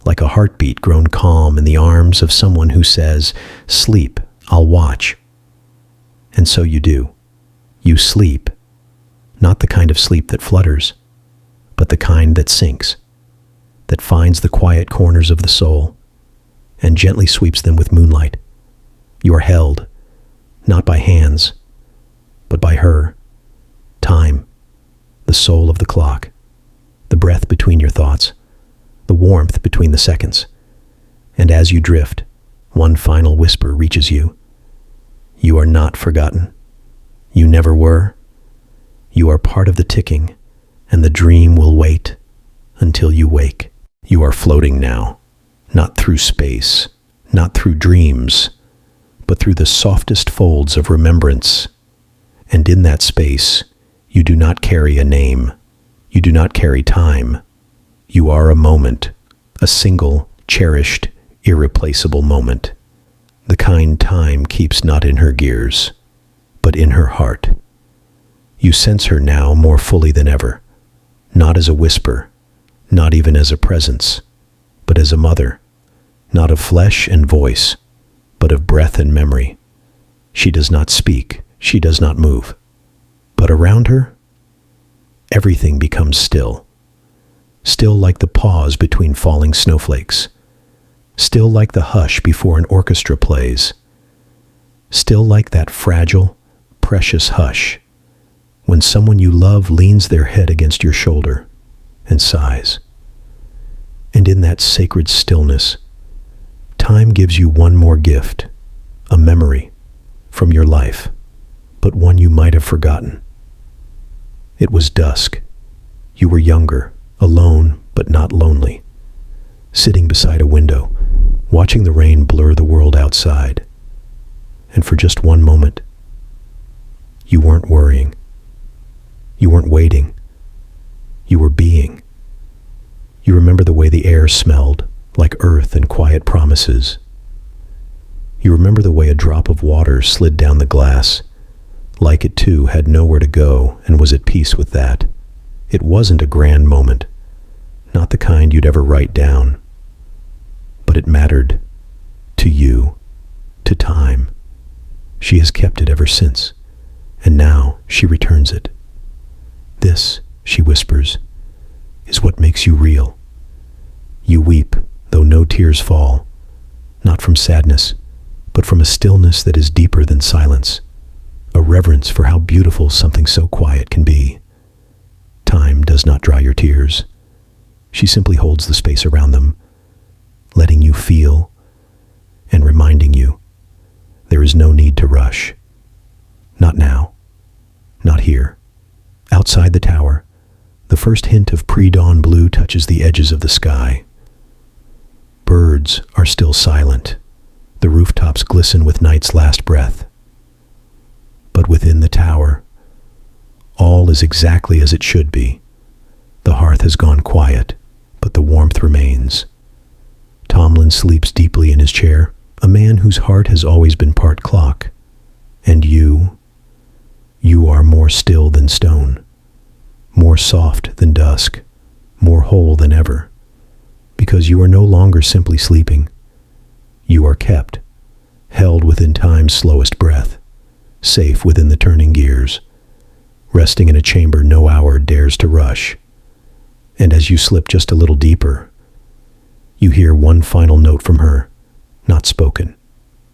like a heartbeat grown calm in the arms of someone who says, "Sleep, I'll watch." And so you do. You sleep, not the kind of sleep that flutters, but the kind that sinks, that finds the quiet corners of the soul and gently sweeps them with moonlight. You are held, not by hands, but by her, time, the soul of the clock, the breath between your thoughts, the warmth between the seconds. And as you drift, one final whisper reaches you. You are not forgotten. You never were. You are part of the ticking, and the dream will wait until you wake. You are floating now, not through space, not through dreams, but through the softest folds of remembrance. And in that space, you do not carry a name. You do not carry time. You are a moment, a single, cherished, irreplaceable moment. The kind time keeps not in her gears, but in her heart. You sense her now more fully than ever, not as a whisper, not even as a presence, but as a mother, not of flesh and voice, but of breath and memory. She does not speak, she does not move, but around her, everything becomes still. Still like the pause between falling snowflakes. Still like the hush before an orchestra plays. Still like that fragile, precious hush when someone you love leans their head against your shoulder and sighs. And in that sacred stillness, time gives you one more gift, a memory from your life, but one you might have forgotten. It was dusk. You were younger, alone but not lonely, sitting beside a window, watching the rain blur the world outside. And for just one moment, you weren't worrying. You weren't waiting. You were being. You remember the way the air smelled, like earth and quiet promises. You remember the way a drop of water slid down the glass, like it too had nowhere to go and was at peace with that. It wasn't a grand moment, not the kind you'd ever write down, but it mattered to you, to time. She has kept it ever since, and now she returns it. This, she whispers, is what makes you real. You weep, though no tears fall, not from sadness, but from a stillness that is deeper than silence, a reverence for how beautiful something so quiet can be. Time does not dry your tears. She simply holds the space around them, letting you feel and reminding you there is no need to rush. Not now. Not here. Outside the tower, the first hint of pre-dawn blue touches the edges of the sky. Birds are still silent. The rooftops glisten with night's last breath. But within the tower, all is exactly as it should be. The hearth has gone quiet, but the warmth remains. Tomlin sleeps deeply in his chair, a man whose heart has always been part clock. And you are more still than stone, more soft than dusk, more whole than ever, because you are no longer simply sleeping. You are kept, held within time's slowest breath, safe within the turning gears, resting in a chamber no hour dares to rush. And as you slip just a little deeper, you hear one final note from her, not spoken,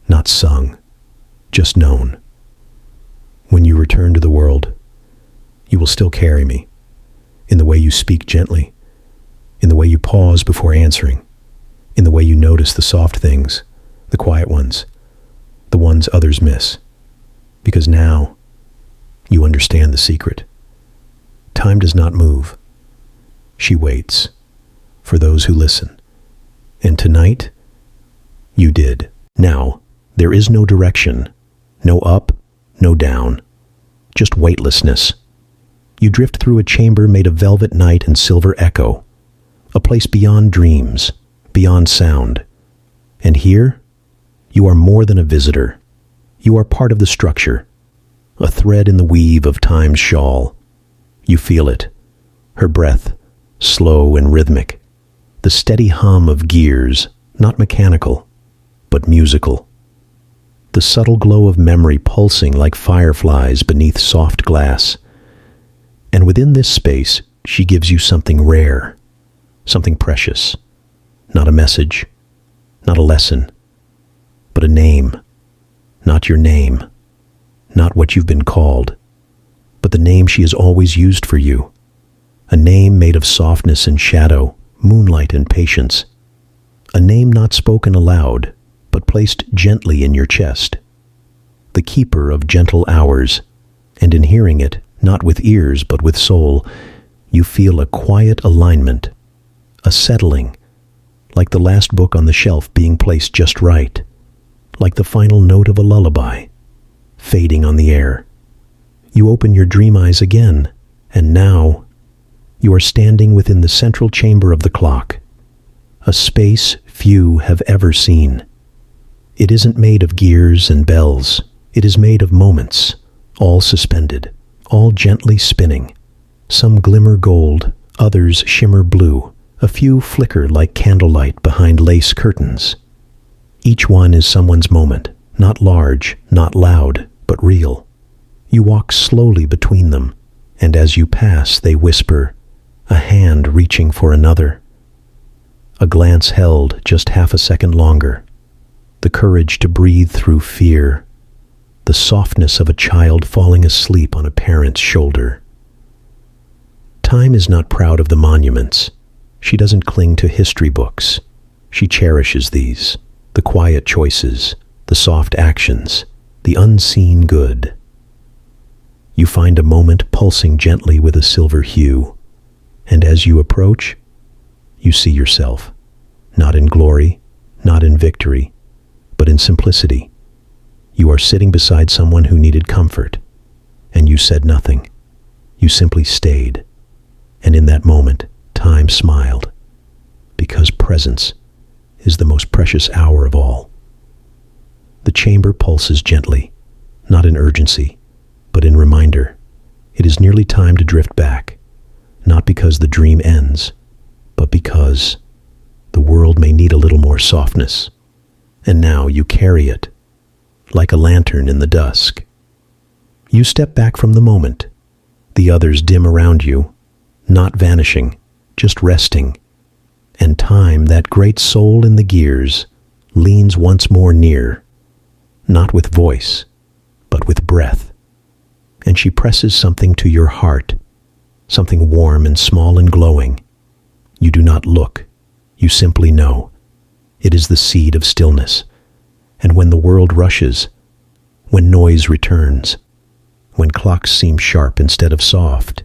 not sung, just known. When you return to the world, you will still carry me, in the way you speak gently, in the way you pause before answering, in the way you notice the soft things, the quiet ones, the ones others miss. Because now, you understand the secret. Time does not move. She waits for those who listen. And tonight, you did. Now, there is no direction, no up, no down, just weightlessness. You drift through a chamber made of velvet night and silver echo, a place beyond dreams, beyond sound. And here, you are more than a visitor. You are part of the structure, a thread in the weave of time's shawl. You feel it, her breath, slow and rhythmic, the steady hum of gears, not mechanical, but musical. The subtle glow of memory pulsing like fireflies beneath soft glass. And within this space, she gives you something rare, something precious. Not a message, not a lesson, but a name. Not your name, not what you've been called, but the name she has always used for you. A name made of softness and shadow, moonlight and patience. A name not spoken aloud, but placed gently in your chest. The keeper of gentle hours, and in hearing it, not with ears but with soul, you feel a quiet alignment, a settling, like the last book on the shelf being placed just right, like the final note of a lullaby, fading on the air. You open your dream eyes again, and now You are standing within the central chamber of the clock, a space few have ever seen. It isn't made of gears and bells. It is made of moments, all suspended, all gently spinning. Some glimmer gold, others shimmer blue, a few flicker like candlelight behind lace curtains. Each one is someone's moment, not large, not loud, but real. You walk slowly between them, and as you pass they whisper, a hand reaching for another. A glance held just half a second longer. The courage to breathe through fear. The softness of a child falling asleep on a parent's shoulder. Time is not proud of the monuments. She doesn't cling to history books. She cherishes these, the quiet choices, the soft actions, the unseen good. You find a moment pulsing gently with a silver hue, and as you approach, you see yourself, not in glory, not in victory, but in simplicity. You are sitting beside someone who needed comfort, and you said nothing. You simply stayed, and in that moment, time smiled, because presence is the most precious hour of all. The chamber pulses gently, not in urgency, but in reminder. It is nearly time to drift back, not because the dream ends, but because the world may need a little more softness. And now you carry it, like a lantern in the dusk. You step back from the moment. The others dim around you, not vanishing, just resting. And time, that great soul in the gears, leans once more near, not with voice, but with breath. And she presses something to your heart, something warm and small and glowing. You do not look, you simply know. It is the seed of stillness. And when the world rushes, when noise returns, when clocks seem sharp instead of soft,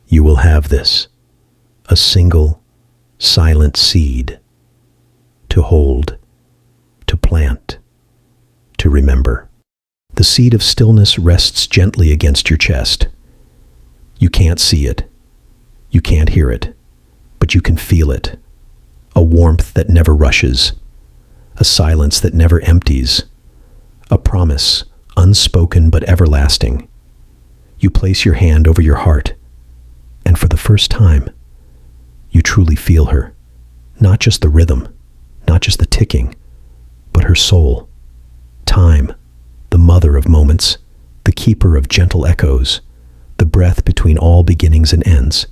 you will have this, a single, silent seed to hold, to plant, to remember. The seed of stillness rests gently against your chest. You can't see it, you can't hear it, but you can feel it. A warmth that never rushes, a silence that never empties, a promise unspoken but everlasting. You place your hand over your heart, and for the first time, you truly feel her. Not just the rhythm, not just the ticking, but her soul. Time, the mother of moments, the keeper of gentle echoes, the breath between all beginnings and ends.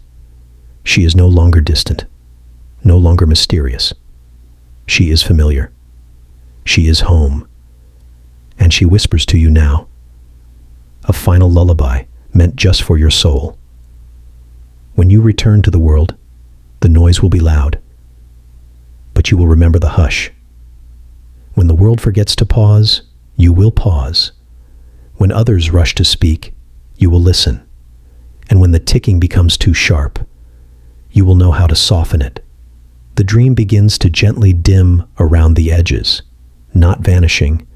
She is no longer distant, no longer mysterious. She is familiar. She is home. And she whispers to you now, a final lullaby meant just for your soul. When you return to the world, the noise will be loud, but you will remember the hush. When the world forgets to pause, you will pause. When others rush to speak, you will listen. And when the ticking becomes too sharp, you will know how to soften it. The dream begins to gently dim around the edges, not vanishing,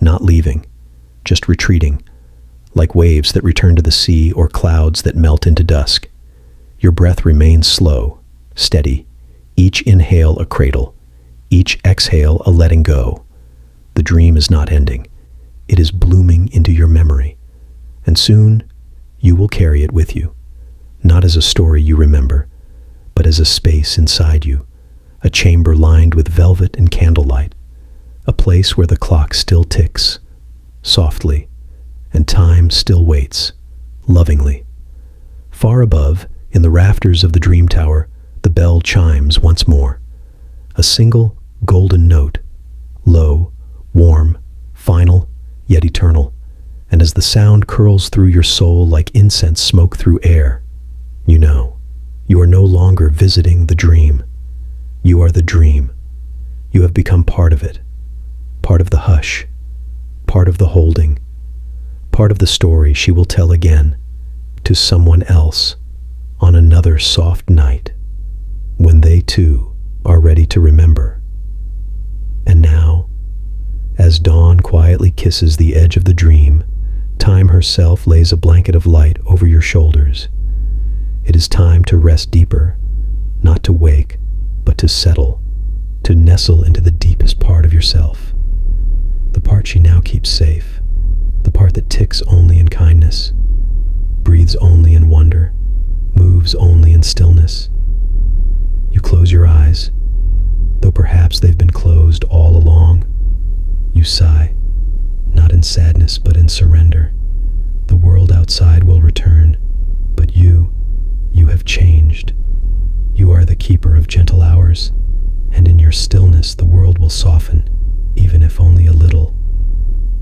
not leaving, just retreating, like waves that return to the sea or clouds that melt into dusk. Your breath remains slow, steady, each inhale a cradle, each exhale a letting go. The dream is not ending. It is blooming into your memory, and soon you will carry it with you, not as a story you remember, but as a space inside you, a chamber lined with velvet and candlelight, a place where the clock still ticks, softly, and time still waits, lovingly. Far above, in the rafters of the dream tower, the bell chimes once more, a single golden note, low, warm, final, yet eternal, and as the sound curls through your soul like incense smoke through air, you know, you are no longer visiting the dream. You are the dream. You have become part of it, part of the hush, part of the holding, part of the story she will tell again to someone else on another soft night when they too are ready to remember. And now, as dawn quietly kisses the edge of the dream, time herself lays a blanket of light over your shoulders. It is time to rest deeper, not to wake, but to settle, to nestle into the deepest part of yourself. The part she now keeps safe, the part that ticks only in kindness, breathes only in wonder, moves only in stillness. You close your eyes, though perhaps they've been closed all along. You sigh, not in sadness but in surrender. The world outside will return, but you have changed. You are the keeper of gentle hours, and in your stillness the world will soften, even if only a little.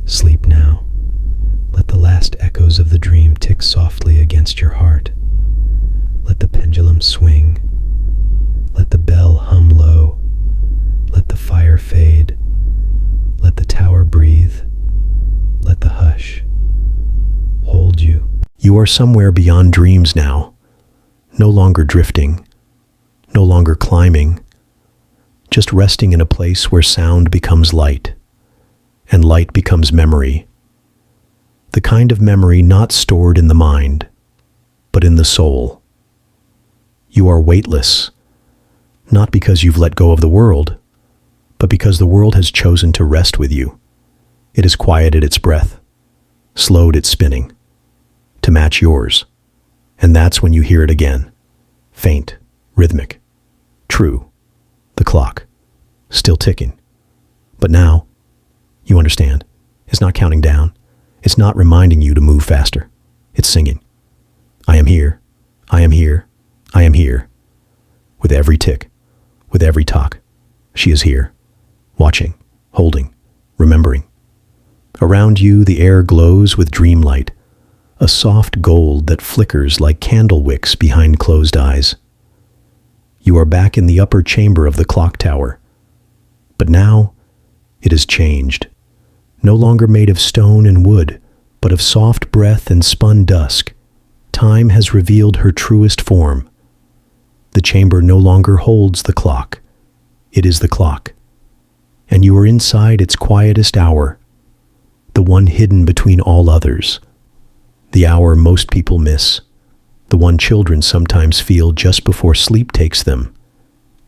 Sleep now. Let the last echoes of the dream tick softly against your heart. Let the pendulum swing. Let the bell hum low. Let the fire fade. Let the tower breathe. Let the hush hold you. You are somewhere beyond dreams now, no longer drifting, no longer climbing, just resting in a place where sound becomes light, and light becomes memory. The kind of memory not stored in the mind, but in the soul. You are weightless, not because you've let go of the world, but because the world has chosen to rest with you. It has quieted its breath, slowed its spinning, to match yours. And that's when you hear it again. Faint, rhythmic, true. The clock, still ticking. But now, you understand, it's not counting down. It's not reminding you to move faster. It's singing. I am here, I am here, I am here. With every tick, with every talk, she is here, watching, holding, remembering. Around you, the air glows with dreamlight, a soft gold that flickers like candle wicks behind closed eyes. You are back in the upper chamber of the clock tower. But now, it has changed. No longer made of stone and wood, but of soft breath and spun dusk. Time has revealed her truest form. The chamber no longer holds the clock. It is the clock. And you are inside its quietest hour, the one hidden between all others. The hour most people miss, the one children sometimes feel just before sleep takes them,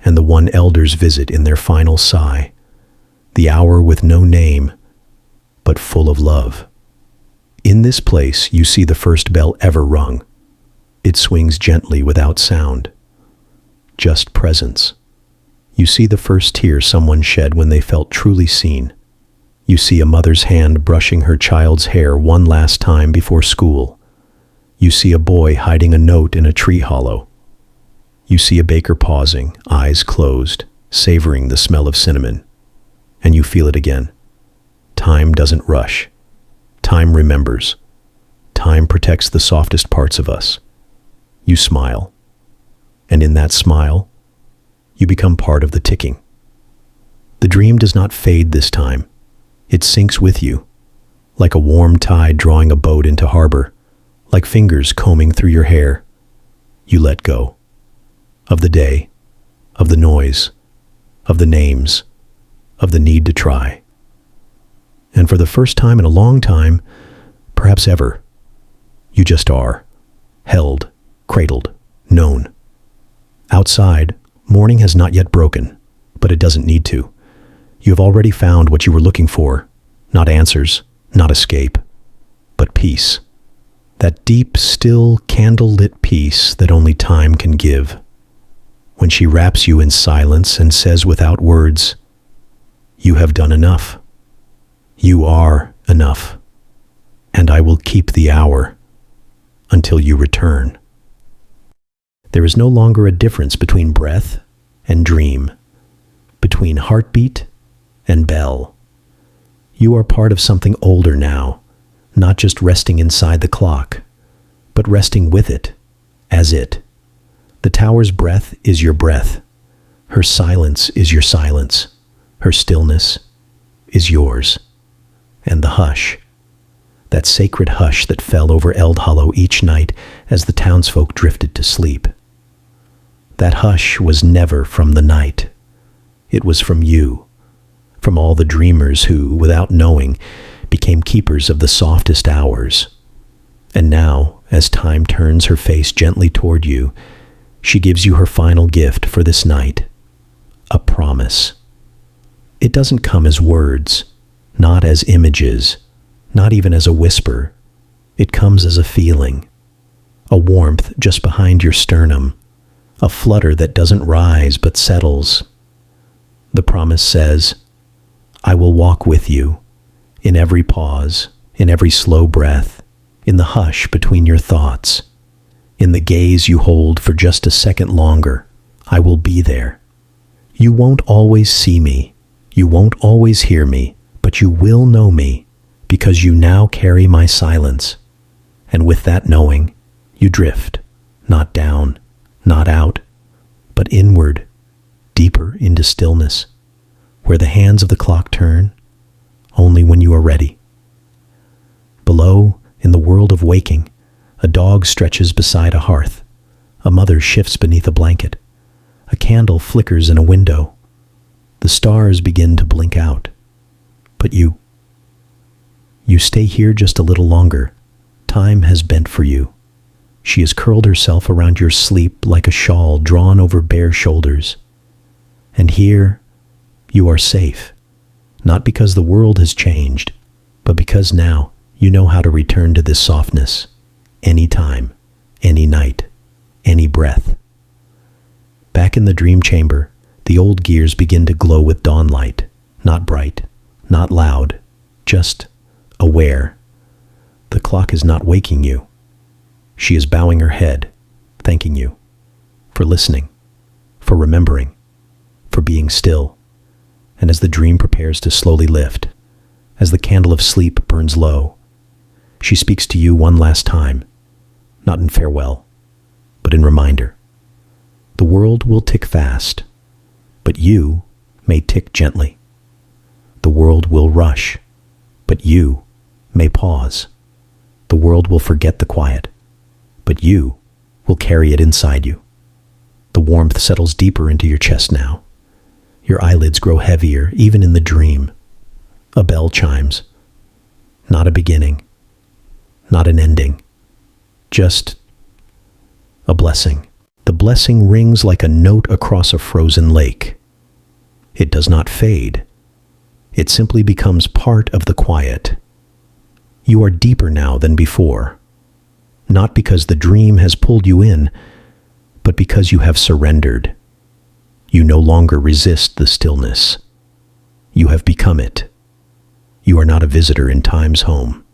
and the one elders visit in their final sigh. The hour with no name, but full of love. In this place you see the first bell ever rung. It swings gently without sound. Just presence. You see the first tear someone shed when they felt truly seen. You see a mother's hand brushing her child's hair one last time before school. You see a boy hiding a note in a tree hollow. You see a baker pausing, eyes closed, savoring the smell of cinnamon. And you feel it again. Time doesn't rush. Time remembers. Time protects the softest parts of us. You smile. And in that smile, you become part of the ticking. The dream does not fade this time. It sinks with you, like a warm tide drawing a boat into harbor, like fingers combing through your hair. You let go. Of the day, of the noise, of the names, of the need to try. And for the first time in a long time, perhaps ever, you just are, held, cradled, known. Outside, morning has not yet broken, but it doesn't need to. You have already found what you were looking for, not answers, not escape, but peace. That deep, still, candle-lit peace that only time can give. When she wraps you in silence and says without words, "You have done enough. You are enough. And I will keep the hour until you return." There is no longer a difference between breath and dream, between heartbeat and bell. You are part of something older now, not just resting inside the clock, but resting with it, as it. The tower's breath is your breath. Her silence is your silence. Her stillness is yours. And the hush, that sacred hush that fell over Eld Hollow each night as the townsfolk drifted to sleep. That hush was never from the night. It was from you, from all the dreamers who, without knowing, became keepers of the softest hours. And now, as time turns her face gently toward you, she gives you her final gift for this night, a promise. It doesn't come as words, not as images, not even as a whisper. It comes as a feeling, a warmth just behind your sternum, a flutter that doesn't rise but settles. The promise says, I will walk with you, in every pause, in every slow breath, in the hush between your thoughts, in the gaze you hold for just a second longer. I will be there. You won't always see me, you won't always hear me, but you will know me, because you now carry my silence. And with that knowing, you drift, not down, not out, but inward, deeper into stillness, where the hands of the clock turn only when you are ready. Below, in the world of waking, a dog stretches beside a hearth, a mother shifts beneath a blanket, a candle flickers in a window, the stars begin to blink out. But you stay here just a little longer. Time has bent for you. She has curled herself around your sleep like a shawl drawn over bare shoulders. And here, you are safe, not because the world has changed, but because now you know how to return to this softness, any time, any night, any breath. Back in the dream chamber, the old gears begin to glow with dawn light, not bright, not loud, just aware. The clock is not waking you. She is bowing her head, thanking you for listening, for remembering, for being still. And as the dream prepares to slowly lift, as the candle of sleep burns low, she speaks to you one last time, not in farewell, but in reminder. The world will tick fast, but you may tick gently. The world will rush, but you may pause. The world will forget the quiet, but you will carry it inside you. The warmth settles deeper into your chest now. Your eyelids grow heavier, even in the dream. A bell chimes. Not a beginning, not an ending, just a blessing. The blessing rings like a note across a frozen lake. It does not fade. It simply becomes part of the quiet. You are deeper now than before, not because the dream has pulled you in, but because you have surrendered. You no longer resist the stillness. You have become it. You are not a visitor in time's home.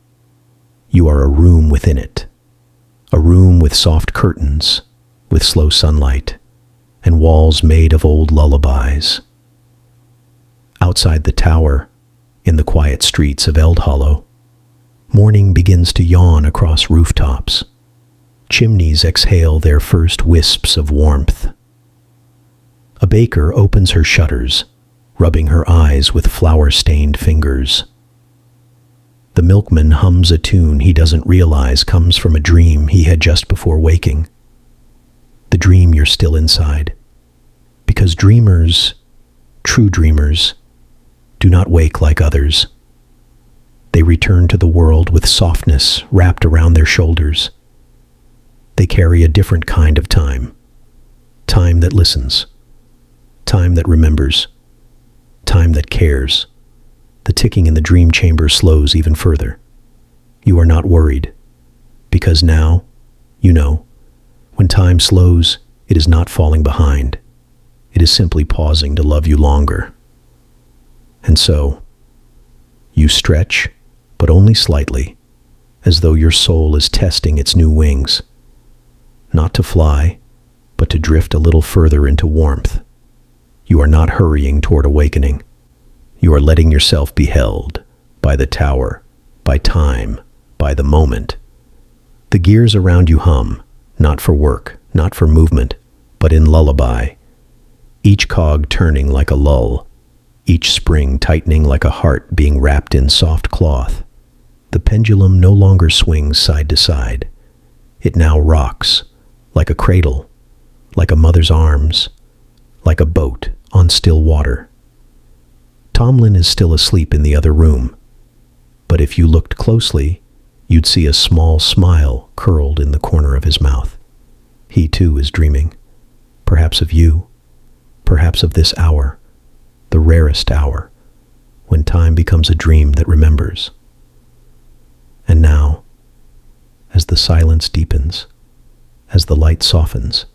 You are a room within it, a room with soft curtains, with slow sunlight, and walls made of old lullabies. Outside the tower, in the quiet streets of Eld Hollow, morning begins to yawn across rooftops. Chimneys exhale their first wisps of warmth. A baker opens her shutters, rubbing her eyes with flour-stained fingers. The milkman hums a tune he doesn't realize comes from a dream he had just before waking. The dream you're still inside. Because dreamers, true dreamers, do not wake like others. They return to the world with softness wrapped around their shoulders. They carry a different kind of time. Time that listens. Time that remembers. Time that cares. The ticking in the dream chamber slows even further. You are not worried, because now, you know, when time slows, it is not falling behind. It is simply pausing to love you longer. And so, you stretch, but only slightly, as though your soul is testing its new wings. Not to fly, but to drift a little further into warmth. You are not hurrying toward awakening. You are letting yourself be held by the tower, by time, by the moment. The gears around you hum, not for work, not for movement, but in lullaby. Each cog turning like a lull, each spring tightening like a heart being wrapped in soft cloth. The pendulum no longer swings side to side. It now rocks, like a cradle, like a mother's arms, like a boat on still water. Tomlin is still asleep in the other room, but if you looked closely, you'd see a small smile curled in the corner of his mouth. He too is dreaming, perhaps of you, perhaps of this hour, the rarest hour, when time becomes a dream that remembers. And now, as the silence deepens, as the light softens,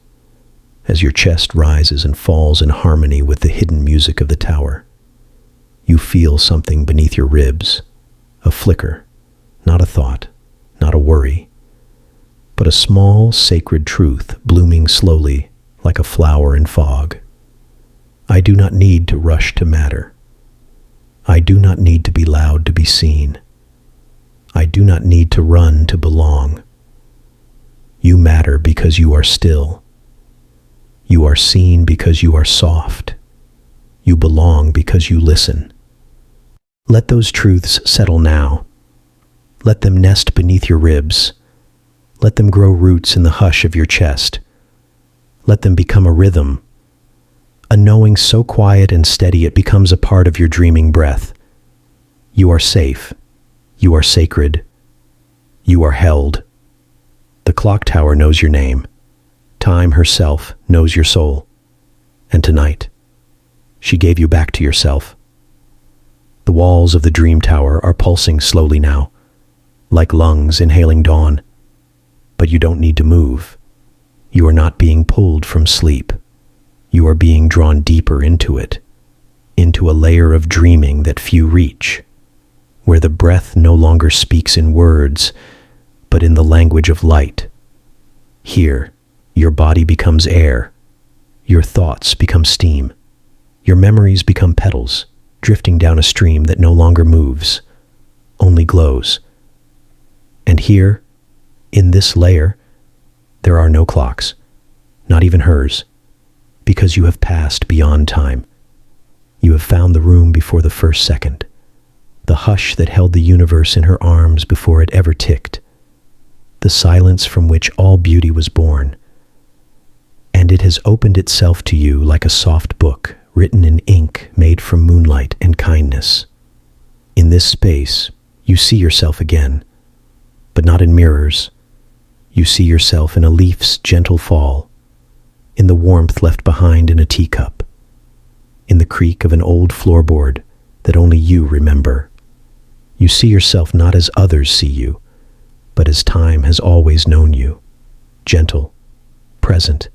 as your chest rises and falls in harmony with the hidden music of the tower, you feel something beneath your ribs, a flicker, not a thought, not a worry, but a small sacred truth blooming slowly like a flower in fog. I do not need to rush to matter. I do not need to be loud to be seen. I do not need to run to belong. You matter because you are still. You are seen because you are soft. You belong because you listen. Let those truths settle now. Let them nest beneath your ribs. Let them grow roots in the hush of your chest. Let them become a rhythm, a knowing so quiet and steady it becomes a part of your dreaming breath. You are safe. You are sacred. You are held. The clock tower knows your name. Time herself knows your soul. And tonight, she gave you back to yourself. The walls of the dream tower are pulsing slowly now, like lungs inhaling dawn. But you don't need to move. You are not being pulled from sleep. You are being drawn deeper into it, into a layer of dreaming that few reach, where the breath no longer speaks in words, but in the language of light. Here, your body becomes air. Your thoughts become steam. Your memories become petals, drifting down a stream that no longer moves, only glows. And here, in this layer, there are no clocks, not even hers, because you have passed beyond time. You have found the room before the first second, the hush that held the universe in her arms before it ever ticked, the silence from which all beauty was born. And it has opened itself to you like a soft book written in ink made from moonlight and kindness. In this space, you see yourself again, but not in mirrors. You see yourself in a leaf's gentle fall, in the warmth left behind in a teacup, in the creak of an old floorboard that only you remember. You see yourself not as others see you, but as time has always known you, gentle, present,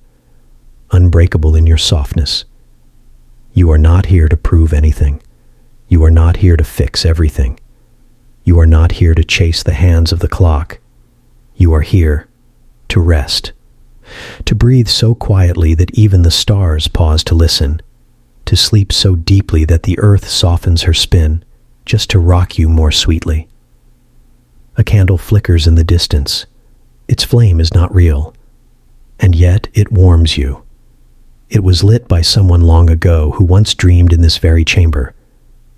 unbreakable in your softness. You are not here to prove anything. You are not here to fix everything. You are not here to chase the hands of the clock. You are here to rest, to breathe so quietly that even the stars pause to listen, to sleep so deeply that the earth softens her spin, just to rock you more sweetly. A candle flickers in the distance. Its flame is not real, and yet it warms you. It was lit by someone long ago who once dreamed in this very chamber.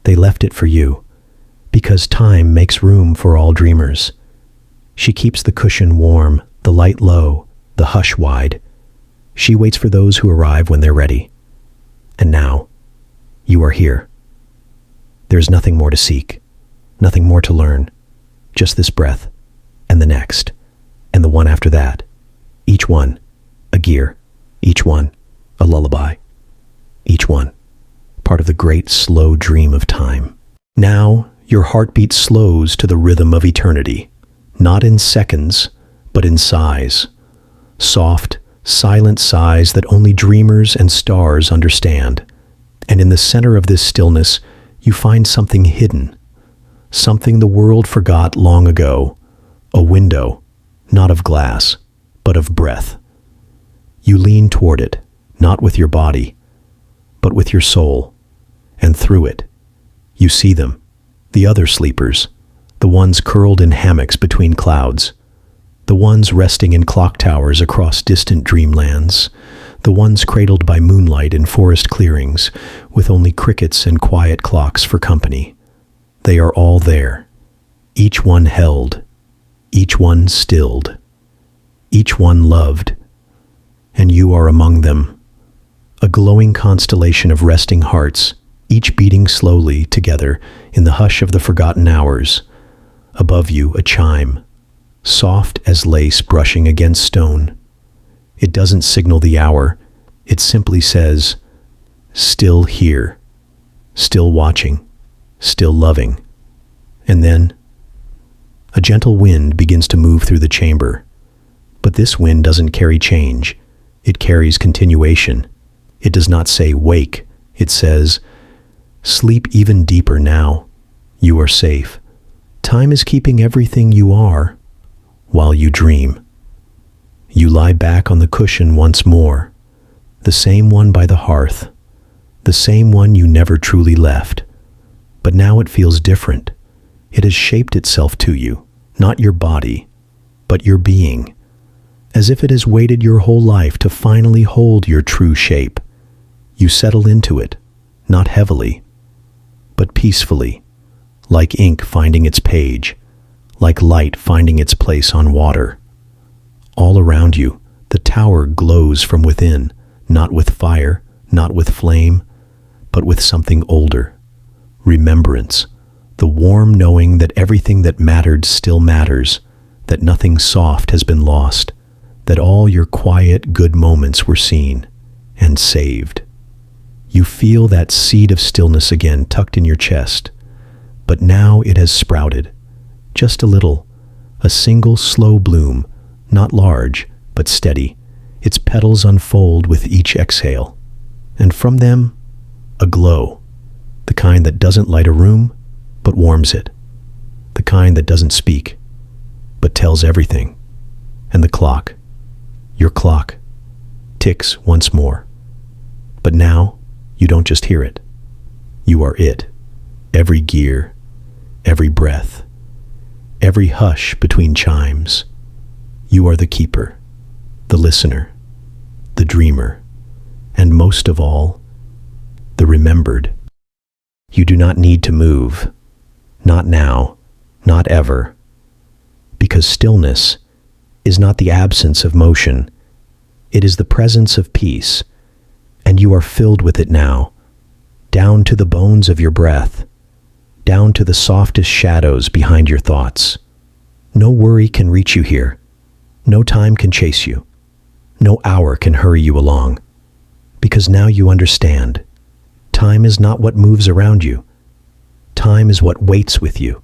They left it for you, because time makes room for all dreamers. She keeps the cushion warm, the light low, the hush wide. She waits for those who arrive when they're ready. And now, you are here. There's nothing more to seek, nothing more to learn, just this breath, and the next, and the one after that. Each one, a gear. Each one, a lullaby. Each one, part of the great slow dream of time. Now, your heartbeat slows to the rhythm of eternity, not in seconds, but in sighs. Soft, silent sighs that only dreamers and stars understand. And in the center of this stillness, you find something hidden, something the world forgot long ago, a window, not of glass, but of breath. You lean toward it, not with your body, but with your soul, and through it, you see them, the other sleepers, the ones curled in hammocks between clouds, the ones resting in clock towers across distant dreamlands, the ones cradled by moonlight in forest clearings, with only crickets and quiet clocks for company. They are all there, each one held, each one stilled, each one loved, and you are among them, a glowing constellation of resting hearts, each beating slowly together in the hush of the forgotten hours. Above you, a chime, soft as lace brushing against stone. It doesn't signal the hour, it simply says, still here, still watching, still loving. And then, a gentle wind begins to move through the chamber. But this wind doesn't carry change, it carries continuation. It does not say, wake, it says, sleep even deeper now. You are safe. Time is keeping everything you are while you dream. You lie back on the cushion once more, the same one by the hearth, the same one you never truly left. But now it feels different. It has shaped itself to you, not your body, but your being, as if it has waited your whole life to finally hold your true shape. You settle into it, not heavily, but peacefully, like ink finding its page, like light finding its place on water. All around you, the tower glows from within, not with fire, not with flame, but with something older, remembrance, the warm knowing that everything that mattered still matters, that nothing soft has been lost, that all your quiet, good moments were seen and saved. You feel that seed of stillness again tucked in your chest, but now it has sprouted, just a little, a single slow bloom, not large, but steady. Its petals unfold with each exhale, and from them, a glow, the kind that doesn't light a room, but warms it, the kind that doesn't speak, but tells everything. And the clock, your clock, ticks once more. But now, you don't just hear it. You are it. Every gear, every breath, every hush between chimes. You are the keeper, the listener, the dreamer, and most of all, the remembered. You do not need to move, not now, not ever, because stillness is not the absence of motion, it is the presence of peace, and you are filled with it now, down to the bones of your breath, down to the softest shadows behind your thoughts. No worry can reach you here. No time can chase you. No hour can hurry you along. Because now you understand. Time is not what moves around you. Time is what waits with you.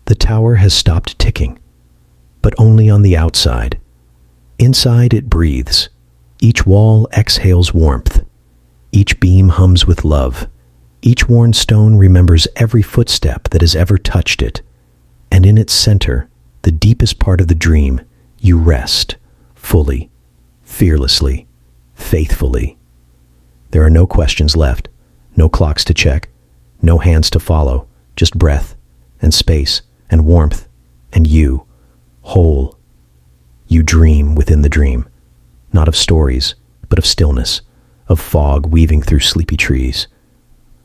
The tower has stopped ticking, but only on the outside. Inside it breathes. Each wall exhales warmth. Each beam hums with love. Each worn stone remembers every footstep that has ever touched it. And in its center, the deepest part of the dream, you rest, fully, fearlessly, faithfully. There are no questions left, no clocks to check, no hands to follow, just breath and space and warmth and you, whole. You dream within the dream, not of stories, but of stillness, of fog weaving through sleepy trees,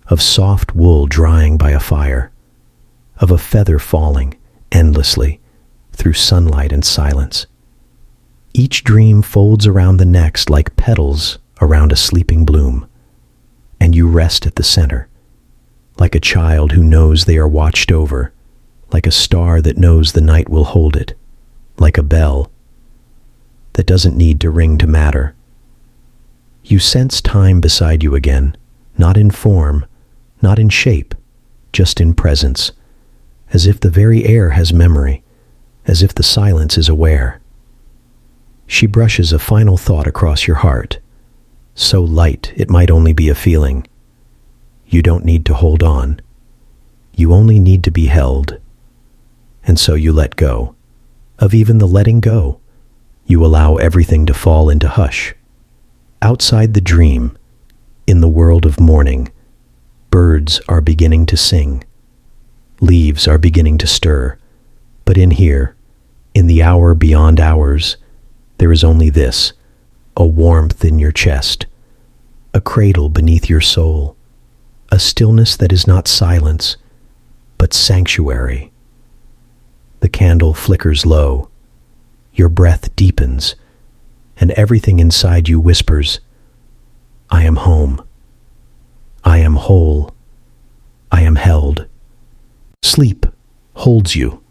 of soft wool drying by a fire, of a feather falling endlessly through sunlight and silence. Each dream folds around the next like petals around a sleeping bloom, and you rest at the center, like a child who knows they are watched over, like a star that knows the night will hold it, like a bell that doesn't need to ring to matter. You sense time beside you again, not in form, not in shape, just in presence, as if the very air has memory, as if the silence is aware. She brushes a final thought across your heart, so light it might only be a feeling. You don't need to hold on. You only need to be held. And so you let go. Of even the letting go, you allow everything to fall into hush. Outside the dream, in the world of morning, birds are beginning to sing. Leaves are beginning to stir. But in here, in the hour beyond hours, there is only this, a warmth in your chest, a cradle beneath your soul, a stillness that is not silence, but sanctuary. The candle flickers low, your breath deepens, and everything inside you whispers, I am home. I am whole. I am held. Sleep holds you,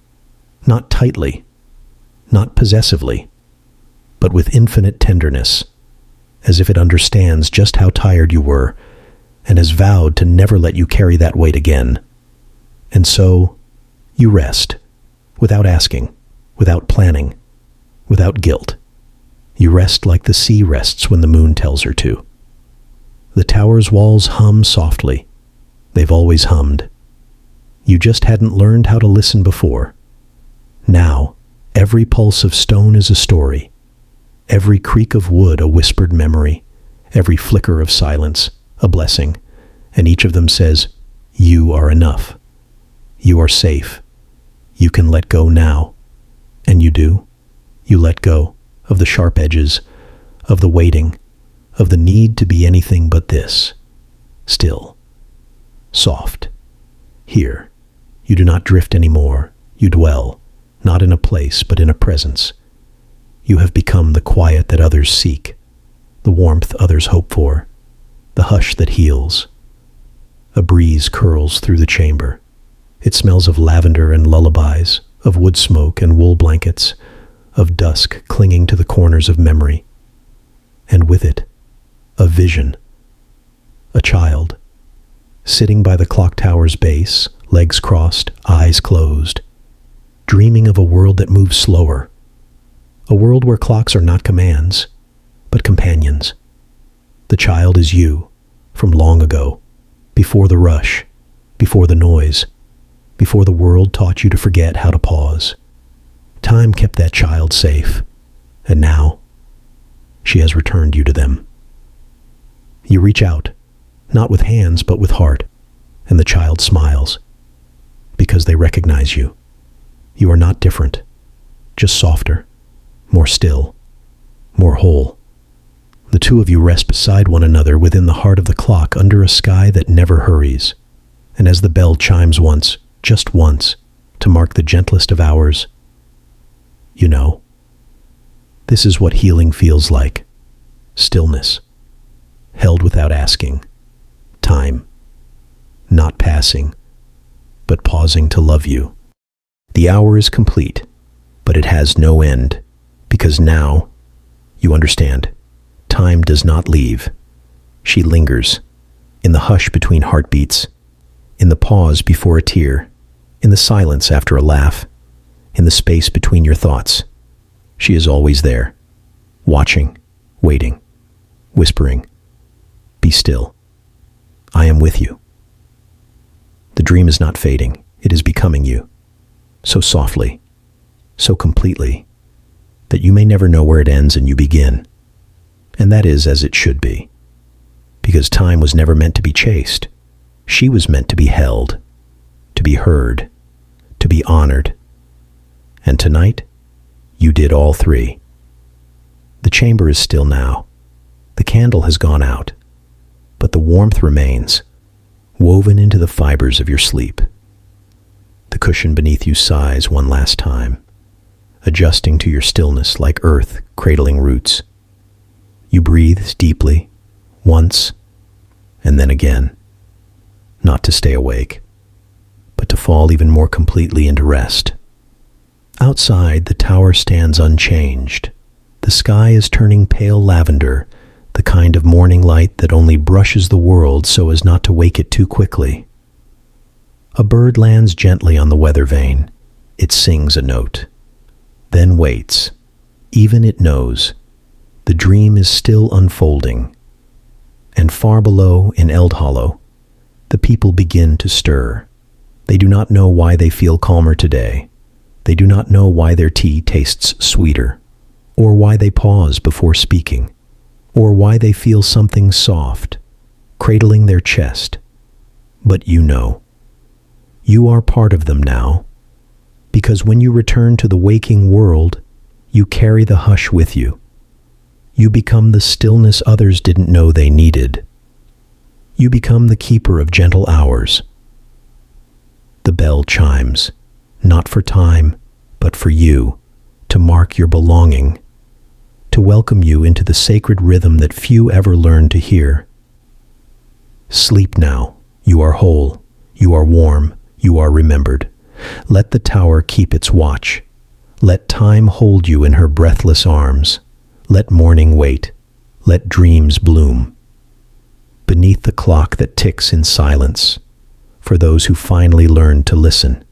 not tightly, not possessively, but with infinite tenderness, as if it understands just how tired you were and has vowed to never let you carry that weight again. And so, you rest, without asking, without planning, without guilt. You rest like the sea rests when the moon tells her to. The tower's walls hum softly. They've always hummed. You just hadn't learned how to listen before. Now, every pulse of stone is a story. Every creak of wood a whispered memory. Every flicker of silence a blessing. And each of them says, you are enough. You are safe. You can let go now. And you do. You let go of the sharp edges, of the waiting, of the need to be anything but this. Still. Soft. Here. You do not drift anymore. You dwell, not in a place, but in a presence. You have become the quiet that others seek, the warmth others hope for, the hush that heals. A breeze curls through the chamber. It smells of lavender and lullabies, of wood smoke and wool blankets, of dusk clinging to the corners of memory. And with it, a vision. A child, sitting by the clock tower's base, legs crossed, eyes closed, dreaming of a world that moves slower, a world where clocks are not commands, but companions. The child is you, from long ago, before the rush, before the noise, before the world taught you to forget how to pause. Time kept that child safe, and now she has returned you to them. You reach out, not with hands but with heart, and the child smiles, because they recognize you. You are not different, just softer, more still, more whole. The two of you rest beside one another within the heart of the clock under a sky that never hurries. And as the bell chimes once, just once, to mark the gentlest of hours, you know, this is what healing feels like. Stillness, held without asking. Time, not passing, but pausing to love you. The hour is complete, but it has no end, because now, you understand, time does not leave. She lingers, in the hush between heartbeats, in the pause before a tear, in the silence after a laugh, in the space between your thoughts. She is always there, watching, waiting, whispering, "Be still. I am with you." The dream is not fading, it is becoming you, so softly, so completely, that you may never know where it ends and you begin. And that is as it should be, because time was never meant to be chased. She was meant to be held, to be heard, to be honored. And tonight, you did all three. The chamber is still now. The candle has gone out, but the warmth remains, woven into the fibers of your sleep. The cushion beneath you sighs one last time, adjusting to your stillness like earth cradling roots. You breathe deeply, once, and then again, not to stay awake, but to fall even more completely into rest. Outside, the tower stands unchanged. The sky is turning pale lavender, the kind of morning light that only brushes the world so as not to wake it too quickly. A bird lands gently on the weather vane. It sings a note, then waits. Even it knows the dream is still unfolding. And far below in Eld Hollow, the people begin to stir. They do not know why they feel calmer today. They do not know why their tea tastes sweeter, or why they pause before speaking, or why they feel something soft, cradling their chest. But you know. You are part of them now, because when you return to the waking world, you carry the hush with you. You become the stillness others didn't know they needed. You become the keeper of gentle hours. The bell chimes, not for time, but for you, to mark your belonging, to welcome you into the sacred rhythm that few ever learn to hear. Sleep now. You are whole. You are warm. You are remembered. Let the tower keep its watch. Let time hold you in her breathless arms. Let morning wait. Let dreams bloom. Beneath the clock that ticks in silence, for those who finally learn to listen.